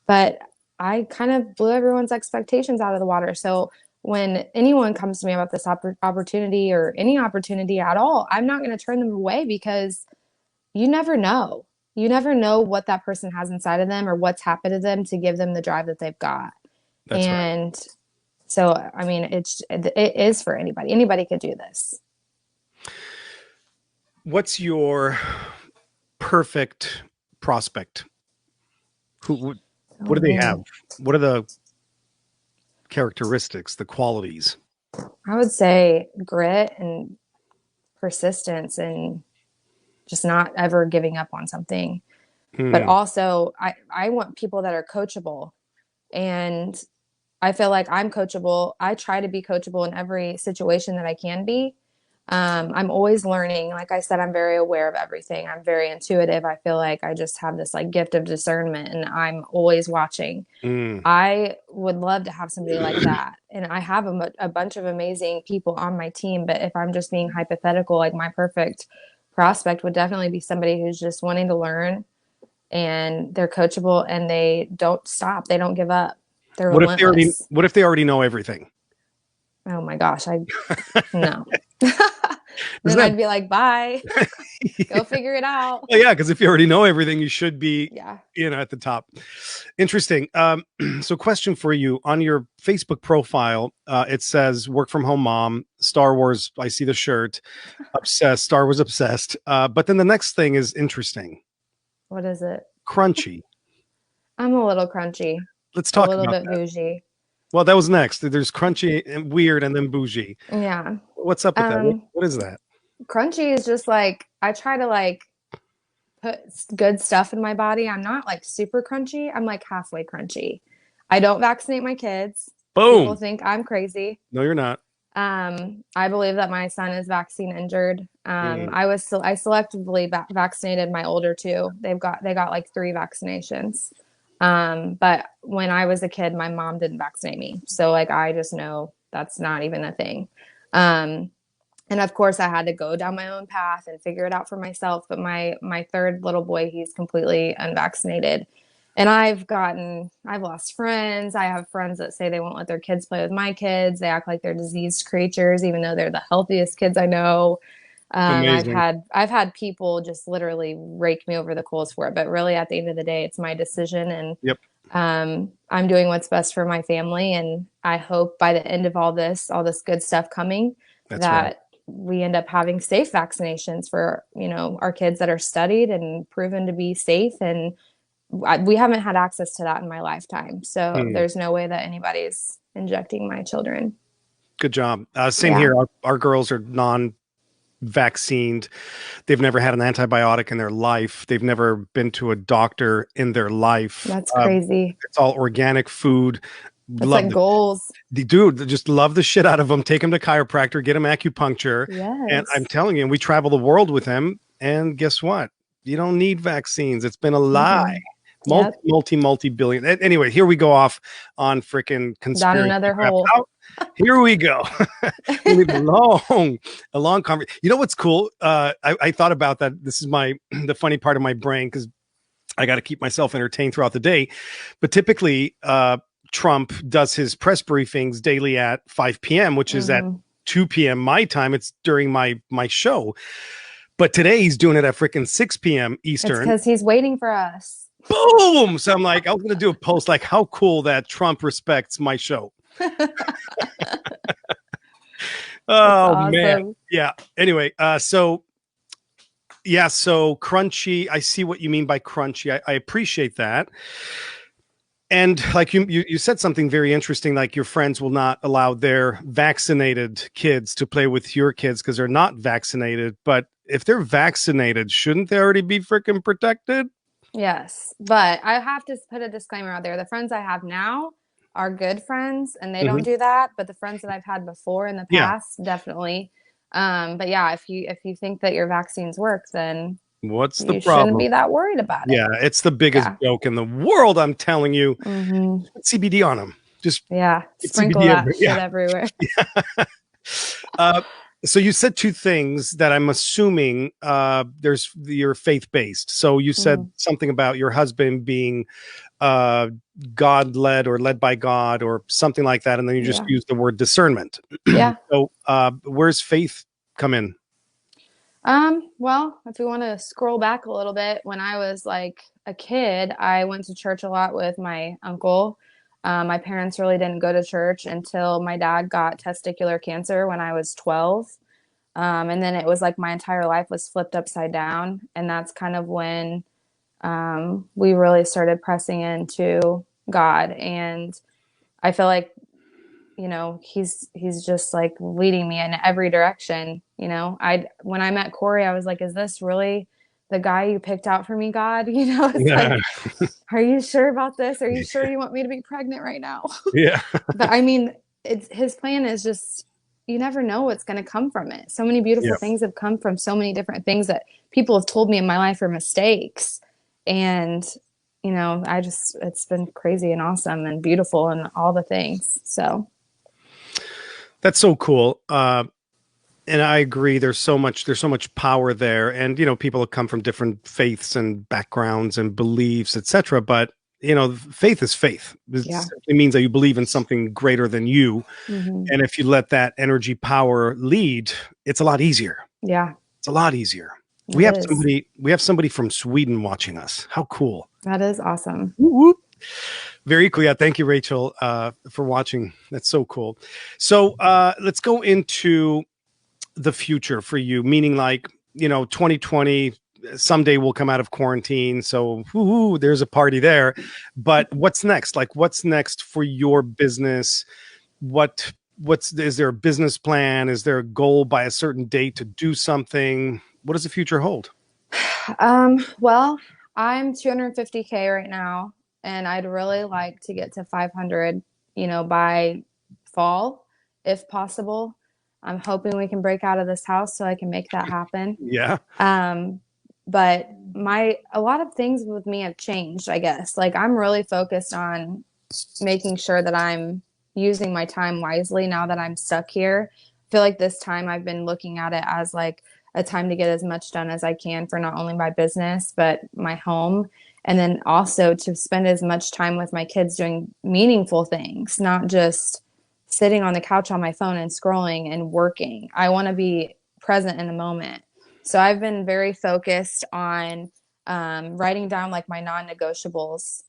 [SPEAKER 2] But I kind of blew everyone's expectations out of the water. So when anyone comes to me about this opportunity or any opportunity at all, I'm not going to turn them away because you never know. You never know what that person has inside of them or what's happened to them to give them the drive that they've got.
[SPEAKER 1] That's right.
[SPEAKER 2] And so, I mean, it is for anybody. Anybody could do this.
[SPEAKER 1] What's your perfect prospect? What
[SPEAKER 2] Oh,
[SPEAKER 1] do they have?
[SPEAKER 2] man.
[SPEAKER 1] What are the characteristics, the qualities?
[SPEAKER 2] I would say grit and persistence and just not ever giving up on something. But
[SPEAKER 1] Hmm.
[SPEAKER 2] also, I want people that are coachable. And I feel like I'm coachable. I try to be coachable in every situation that I can be. I'm always learning. Like I said, I'm very aware of everything. I'm very intuitive. I feel like I just have this like gift of discernment and I'm always watching.
[SPEAKER 1] Mm.
[SPEAKER 2] I would love to have somebody like that. And I have a bunch of amazing people on my team. But if I'm just being hypothetical, like my perfect prospect would definitely be somebody who's just wanting to learn and they're coachable and they don't stop. They don't give up. They're relentless.
[SPEAKER 1] What if they already know everything?
[SPEAKER 2] Oh my gosh, no.
[SPEAKER 1] Isn't
[SPEAKER 2] Then
[SPEAKER 1] that
[SPEAKER 2] I'd be like, bye, go figure it out.
[SPEAKER 1] well, yeah, because if you already know everything, you should be,
[SPEAKER 2] Yeah.
[SPEAKER 1] at the top. Interesting. So question for you. On your Facebook profile, it says work from home mom, Star Wars. I see the shirt, obsessed, Star Wars obsessed. But then the next thing is interesting.
[SPEAKER 2] What is it?
[SPEAKER 1] Crunchy.
[SPEAKER 2] I'm a little crunchy,
[SPEAKER 1] Let's
[SPEAKER 2] a
[SPEAKER 1] talk
[SPEAKER 2] little
[SPEAKER 1] about
[SPEAKER 2] bit
[SPEAKER 1] that.
[SPEAKER 2] bougie.
[SPEAKER 1] Well, that was next. There's crunchy and weird and then bougie.
[SPEAKER 2] Yeah.
[SPEAKER 1] What's up with that?
[SPEAKER 2] Um,
[SPEAKER 1] What is that?
[SPEAKER 2] Crunchy is just like I try to like put good stuff in my body. I'm not like super crunchy. I'm like halfway crunchy. I don't vaccinate my kids. People
[SPEAKER 1] Boom.
[SPEAKER 2] think I'm crazy.
[SPEAKER 1] No, you're not.
[SPEAKER 2] I believe that my son is vaccine injured.
[SPEAKER 1] Mm.
[SPEAKER 2] I selectively vaccinated my older two. They got like 3 vaccinations. But when I was a kid, my mom didn't vaccinate me. So like, I just know that's not even a thing. And of course I had to go down my own path and figure it out for myself. But my third little boy, he's completely unvaccinated. And I've lost friends. I have friends that say they won't let their kids play with my kids. They act like they're diseased creatures, even though they're the healthiest kids I know.
[SPEAKER 1] Amazing.
[SPEAKER 2] I've had people just literally rake me over the coals for it. But really, at the end of the day, it's my decision, and
[SPEAKER 1] Yep.
[SPEAKER 2] I'm doing what's best for my family. And I hope by the end of all this good stuff coming,
[SPEAKER 1] That's right.
[SPEAKER 2] that we end up having safe vaccinations for, our kids that are studied and proven to be safe. And we haven't had access to that in my lifetime. So
[SPEAKER 1] Hmm.
[SPEAKER 2] there's no way that anybody's injecting my children.
[SPEAKER 1] Good job. Same
[SPEAKER 2] Yeah,
[SPEAKER 1] here. Our girls are non-vaccinated. They've never had an antibiotic in their life. They've never been to a doctor in their life.
[SPEAKER 2] that's crazy.
[SPEAKER 1] It's all organic food.
[SPEAKER 2] That's
[SPEAKER 1] Love
[SPEAKER 2] like
[SPEAKER 1] the
[SPEAKER 2] goals.
[SPEAKER 1] dude. Just love the shit out of them. Take them to chiropractor. Get them acupuncture. And I'm
[SPEAKER 2] Yes.
[SPEAKER 1] telling you, we travel the world with them. And guess what? You don't need vaccines. It's been a lie.
[SPEAKER 2] Mm-mm. Yep.
[SPEAKER 1] Multi-billion. Anyway, here we go off on freaking
[SPEAKER 2] Down
[SPEAKER 1] conspiracy
[SPEAKER 2] another
[SPEAKER 1] crap.
[SPEAKER 2] hole.
[SPEAKER 1] Here we go. We need a long conversation. You know what's cool? I thought about that. This is the funny part of my brain, because I got to keep myself entertained throughout the day. But typically, Trump does his press briefings daily at 5 p.m., which is at 2 p.m. my time. It's during my show. But today he's doing it at freaking 6 p.m.
[SPEAKER 2] It's
[SPEAKER 1] Eastern.
[SPEAKER 2] because he's waiting for us.
[SPEAKER 1] Boom! So I'm like, I was going to do a post like, how cool that Trump respects my show. Oh,
[SPEAKER 2] awesome.
[SPEAKER 1] man. Yeah. Anyway, so crunchy. I see what you mean by crunchy. I appreciate that. And like you said something very interesting, like your friends will not allow their vaccinated kids to play with your kids because they're not vaccinated. But if they're vaccinated, shouldn't they already be freaking protected?
[SPEAKER 2] Yes, but I have to put a disclaimer out there. The friends I have now are good friends, and they don't do that. But the friends that I've had before in the
[SPEAKER 1] Yeah.
[SPEAKER 2] past, definitely. But yeah, if you think that your vaccines work, then
[SPEAKER 1] What's the
[SPEAKER 2] you shouldn't
[SPEAKER 1] problem?
[SPEAKER 2] be that worried about it.
[SPEAKER 1] Yeah, it's the biggest joke in the world. I'm telling you. Put CBD on them. Just
[SPEAKER 2] sprinkle
[SPEAKER 1] CBD
[SPEAKER 2] that shit everywhere.
[SPEAKER 1] So you said 2 things that I'm assuming you're faith-based. So you said something about your husband being God-led or led by God or something like that, and then you just used the word discernment.
[SPEAKER 2] Yeah.
[SPEAKER 1] So where's faith come in?
[SPEAKER 2] Well, if we want to scroll back a little bit, when I was like a kid, I went to church a lot with my uncle. My parents really didn't go to church until my dad got testicular cancer when I was 12. And then it was like my entire life was flipped upside down. And that's kind of when we really started pressing into God. And I feel like, he's just like leading me in every direction. When I met Corey, I was like, is this really the guy you picked out for me, God? It's like, are you sure about this? Are you sure you want me to be pregnant right now?
[SPEAKER 1] Yeah.
[SPEAKER 2] But I mean, his plan is just, you never know what's going to come from it. So many beautiful things have come from so many different things that people have told me in my life are mistakes. And, it's been crazy and awesome and beautiful and all the things. So
[SPEAKER 1] that's so cool. And I agree. There's so much power there. And, people have come from different faiths and backgrounds and beliefs, etc. But, faith is faith. It simply means that you believe in something greater than you. And if you let that energy power lead, it's a lot easier.
[SPEAKER 2] Yeah.
[SPEAKER 1] It's a lot easier. We have somebody from Sweden watching us. How cool.
[SPEAKER 2] That is awesome.
[SPEAKER 1] Woo-woo. Very cool. Yeah, thank you, Rachel, for watching. That's so cool. So let's go into the future for you, meaning like, 2020, someday we'll come out of quarantine. So there's a party there. But what's next? Like, what's next for your business? Is there a business plan? Is there a goal by a certain date to do something? What does the future hold?
[SPEAKER 2] Well, I'm 250K right now. and I'd really like to get to 500, by fall, if possible. I'm hoping we can break out of this house so I can make that happen.
[SPEAKER 1] Yeah.
[SPEAKER 2] Um, but a lot of things with me have changed, I guess. Like I'm really focused on making sure that I'm using my time wisely now that I'm stuck here. I feel like this time I've been looking at it as like a time to get as much done as I can for not only my business, but my home. And then also to spend as much time with my kids doing meaningful things, not just sitting on the couch on my phone and scrolling and working. I want to be present in the moment. So I've been very focused on writing down like my non-negotiables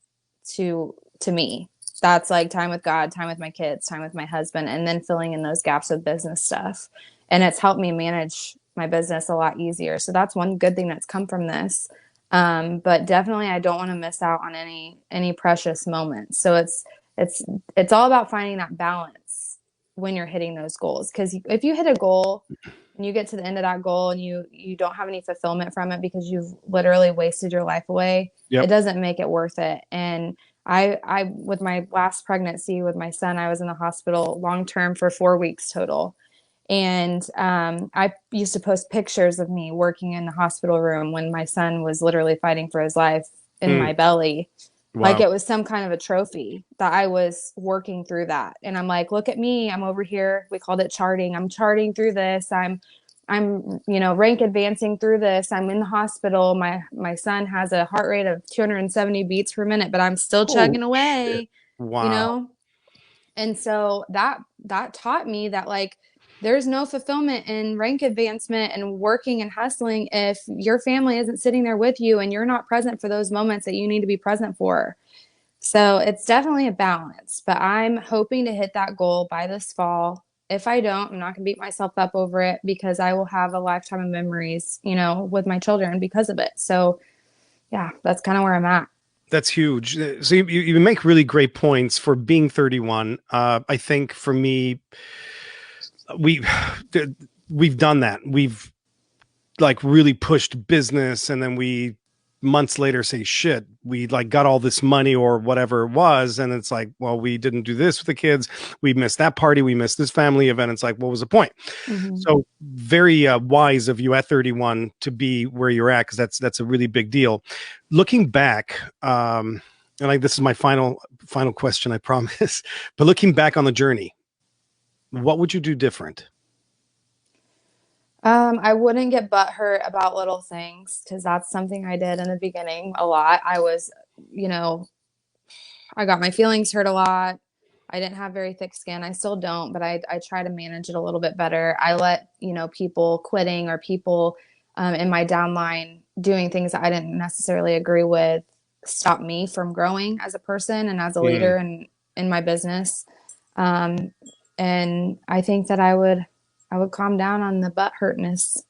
[SPEAKER 2] to me. That's like time with God, time with my kids, time with my husband, and then filling in those gaps with business stuff. And it's helped me manage my business a lot easier. So that's one good thing that's come from this. But definitely I don't want to miss out on any precious moments. So it's all about finding that balance when you're hitting those goals. Because if you hit a goal and you get to the end of that goal and you don't have any fulfillment from it because you've literally wasted your life away,
[SPEAKER 1] Yep.
[SPEAKER 2] it doesn't make it worth it. And I with my last pregnancy with my son, I was in the hospital long term for 4 weeks total. And I used to post pictures of me working in the hospital room when my son was literally fighting for his life in my belly.
[SPEAKER 1] Wow.
[SPEAKER 2] Like it was some kind of a trophy that I was working through that. And I'm like, look at me. I'm over here. We called it charting. I'm charting through this. I'm rank advancing through this. I'm in the hospital. My son has a heart rate of 270 beats per minute, but I'm still chugging away,
[SPEAKER 1] Wow.
[SPEAKER 2] And so that taught me that like there's no fulfillment in rank advancement and working and hustling if your family isn't sitting there with you and you're not present for those moments that you need to be present for. So it's definitely a balance, but I'm hoping to hit that goal by this fall. If I don't, I'm not going to beat myself up over it because I will have a lifetime of memories, with my children because of it. So yeah, that's kind of where I'm at.
[SPEAKER 1] That's huge. So you make really great points for being 31. I think for me, we we've done that. We've like really pushed business, and then we months later say, shit, we like got all this money or whatever it was, and it's like, well, we didn't do this with the kids, we missed that party, we missed this family event. It's like, what was the point? So very wise of you at 31 to be where you're at, because that's a really big deal. Looking back, and like this is my final question, I promise, but looking back on the journey, what would you do different?
[SPEAKER 2] I wouldn't get butthurt about little things because that's something I did in the beginning a lot. I was, I got my feelings hurt a lot. I didn't have very thick skin. I still don't, but I try to manage it a little bit better. I let, people quitting or people in my downline doing things that I didn't necessarily agree with stop me from growing as a person and as a leader in my business. And I think that I would calm down on the butt hurtness.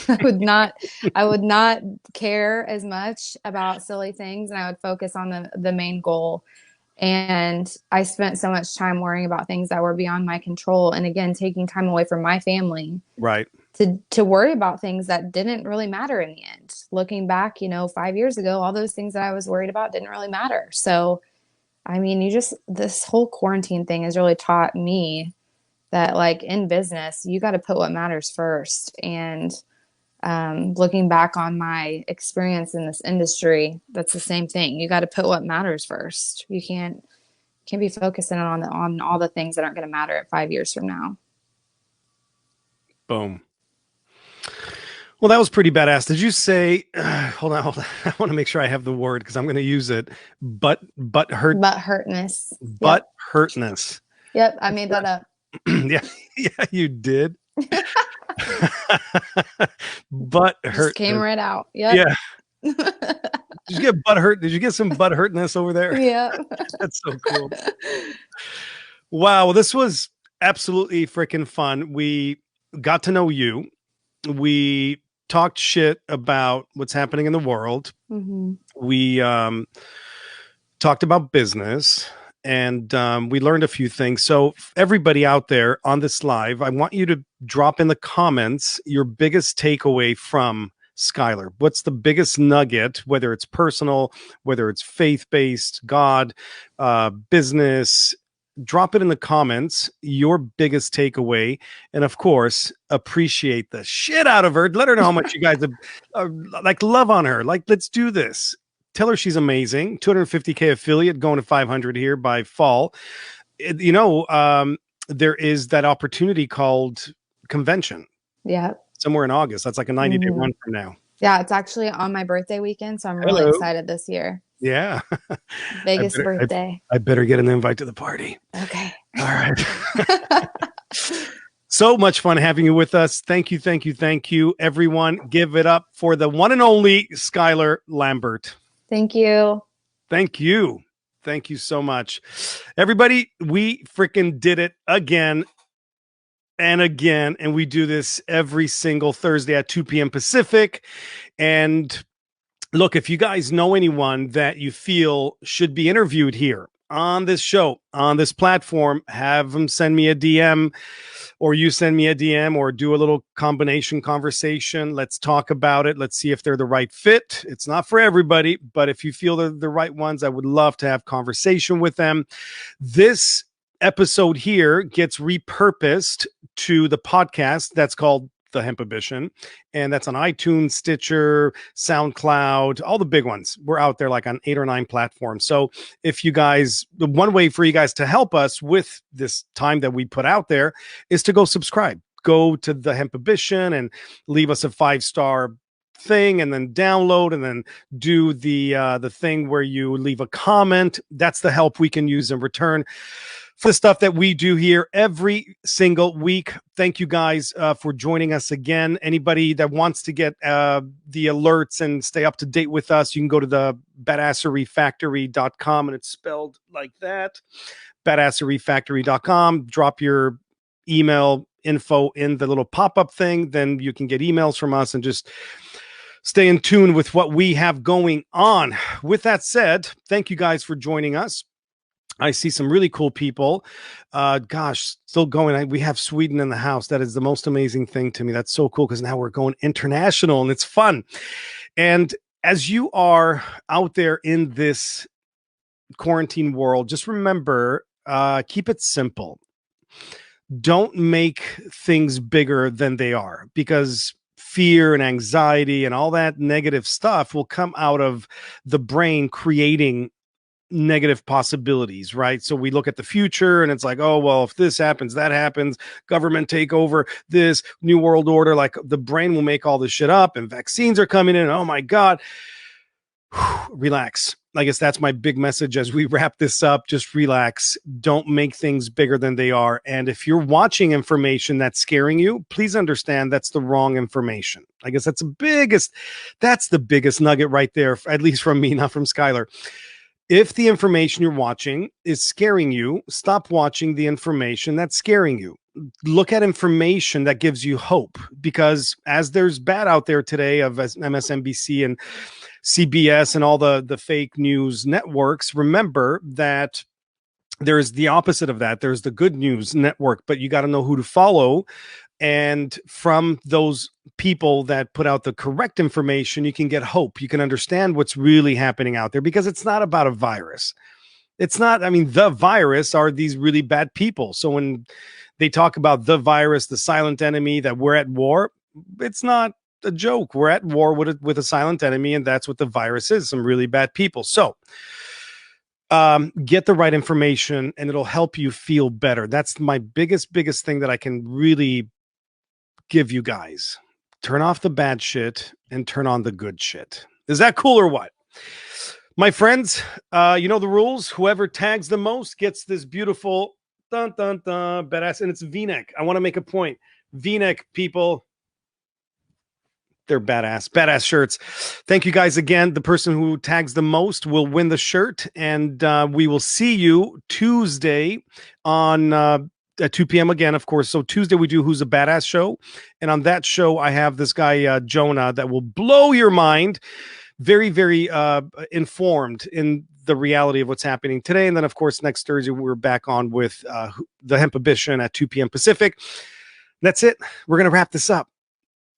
[SPEAKER 2] I would not care as much about silly things, and I would focus on the main goal. And I spent so much time worrying about things that were beyond my control. And again, taking time away from my family,
[SPEAKER 1] Right.
[SPEAKER 2] to worry about things that didn't really matter in the end. Looking back, 5 years ago, all those things that I was worried about didn't really matter. So, I mean, this whole quarantine thing has really taught me that like in business, you got to put what matters first. And looking back on my experience in this industry, that's the same thing. You got to put what matters first. You can't be focusing on all the things that aren't going to matter at 5 years from now.
[SPEAKER 1] Boom. Well, that was pretty badass. Did you say, hold on. I want to make sure I have the word because I'm going to use it. Butt hurtness.
[SPEAKER 2] Yep.
[SPEAKER 1] Hurtness.
[SPEAKER 2] Yep. I made that up.
[SPEAKER 1] Yeah, you did. Butt hurt.
[SPEAKER 2] Just came right out. Yep.
[SPEAKER 1] Yeah. Did you get butt hurt? Did you get some butt hurtness over there?
[SPEAKER 2] Yeah.
[SPEAKER 1] That's so cool. Wow. Well, this was absolutely freaking fun. We got to know you. We talked shit about what's happening in the world. We talked about business. And we learned a few things. So everybody out there on this live, I want you to drop in the comments your biggest takeaway from Skylar? What's the biggest nugget, whether it's personal, whether it's faith-based, God, business? Drop it in the comments, your biggest takeaway. And of course, appreciate the shit out of her. Let her know how much you guys like love on her. Like, let's do this. Tell her she's amazing. 250K affiliate, going to 500 here by fall. There is that opportunity called convention.
[SPEAKER 2] Yeah.
[SPEAKER 1] Somewhere in August. That's like a 90-day run from now.
[SPEAKER 2] Yeah, it's actually on my birthday weekend, so I'm really excited this year.
[SPEAKER 1] Yeah.
[SPEAKER 2] Vegas birthday.
[SPEAKER 1] I better get an invite to the party.
[SPEAKER 2] Okay.
[SPEAKER 1] All right. So much fun having you with us. Thank you, everyone. Give it up for the one and only Skylar Lambert.
[SPEAKER 2] Thank you.
[SPEAKER 1] Thank you. Thank you so much. Everybody, we freaking did it again and again. And we do this every single Thursday at 2 p.m. Pacific. And look, if you guys know anyone that you feel should be interviewed here on this show, on this platform, have them send me a DM, or you send me a DM, or do a little combination conversation. Let's talk about it. Let's see if they're the right fit. It's not for everybody, but if you feel they're the right ones, I would love to have conversation with them. This episode here gets repurposed to the podcast that's called The Hempibition, and that's on iTunes, Stitcher, SoundCloud, all the big ones. We're out there like on 8 or 9 platforms. So if you guys, the one way for you guys to help us with this time that we put out there is to go subscribe. Go to The Hempibition and leave us a 5-star thing, and then download, and then do the thing where you leave a comment. That's the help we can use in return for the stuff that we do here every single week. Thank you guys for joining us again. Anybody that wants to get the alerts and stay up to date with us, you can go to the badasseryfactory.com, and it's spelled like that, badasseryfactory.com. Drop your email info in the little pop-up thing. Then you can get emails from us and just stay in tune with what we have going on. With that said, thank you guys for joining us. I see some really cool people. Gosh, still going. We have Sweden in the house. That is the most amazing thing to me. That's so cool, because now we're going international and it's fun. And as you are out there in this quarantine world, just remember, keep it simple. Don't make things bigger than they are, because fear and anxiety and all that negative stuff will come out of the brain, creating negative possibilities, right? So we look at the future and it's like, oh, well, if this happens, that happens, government takeover, this new world order, like the brain will make all this shit up, and vaccines are coming in. Oh my God. Relax. I guess that's my big message as we wrap this up. Just relax. Don't make things bigger than they are. And if you're watching information that's scaring you, please understand that's the wrong information. I guess that's the biggest nugget right there, at least from me, not from Skylar. If the information you're watching is scaring you, stop watching the information that's scaring you. Look at information that gives you hope, because as there's bad out there today of MSNBC and CBS and all the fake news networks, remember that there's the opposite of that. There's the good news network, but you got to know who to follow. And from those people that put out the correct information, you can get hope. You can understand what's really happening out there, because it's not about a virus. It's not, I mean, the virus are these really bad people. So when they talk about the virus, the silent enemy, that we're at war, it's not a joke. We're at war with a silent enemy, and that's what the virus is, some really bad people. So get the right information, and it'll help you feel better. That's my biggest thing that I can really give you guys. Turn off the bad shit and turn on the good shit. Is that cool or what? My friends, you know the rules. Whoever tags the most gets this beautiful dun dun dun badass, and it's V-neck. I want to make a point. V-neck people, they're badass shirts. Thank you guys again. The person who tags the most will win the shirt, and we will see you Tuesday on at 2 p.m. again, of course. So Tuesday we do Who's a Badass show, and on that show I have this guy Jonah that will blow your mind. Very informed in the reality of what's happening today. And then of course next Thursday we're back on with the Hempibition at 2 p.m. Pacific. That's it. We're gonna wrap this up.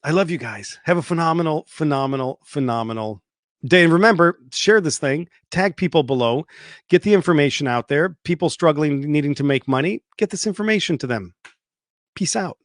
[SPEAKER 1] I love you guys. Have a phenomenal, phenomenal, phenomenal day. And remember, share this thing, tag people below, get the information out there. People struggling, needing to make money, get this information to them. Peace out.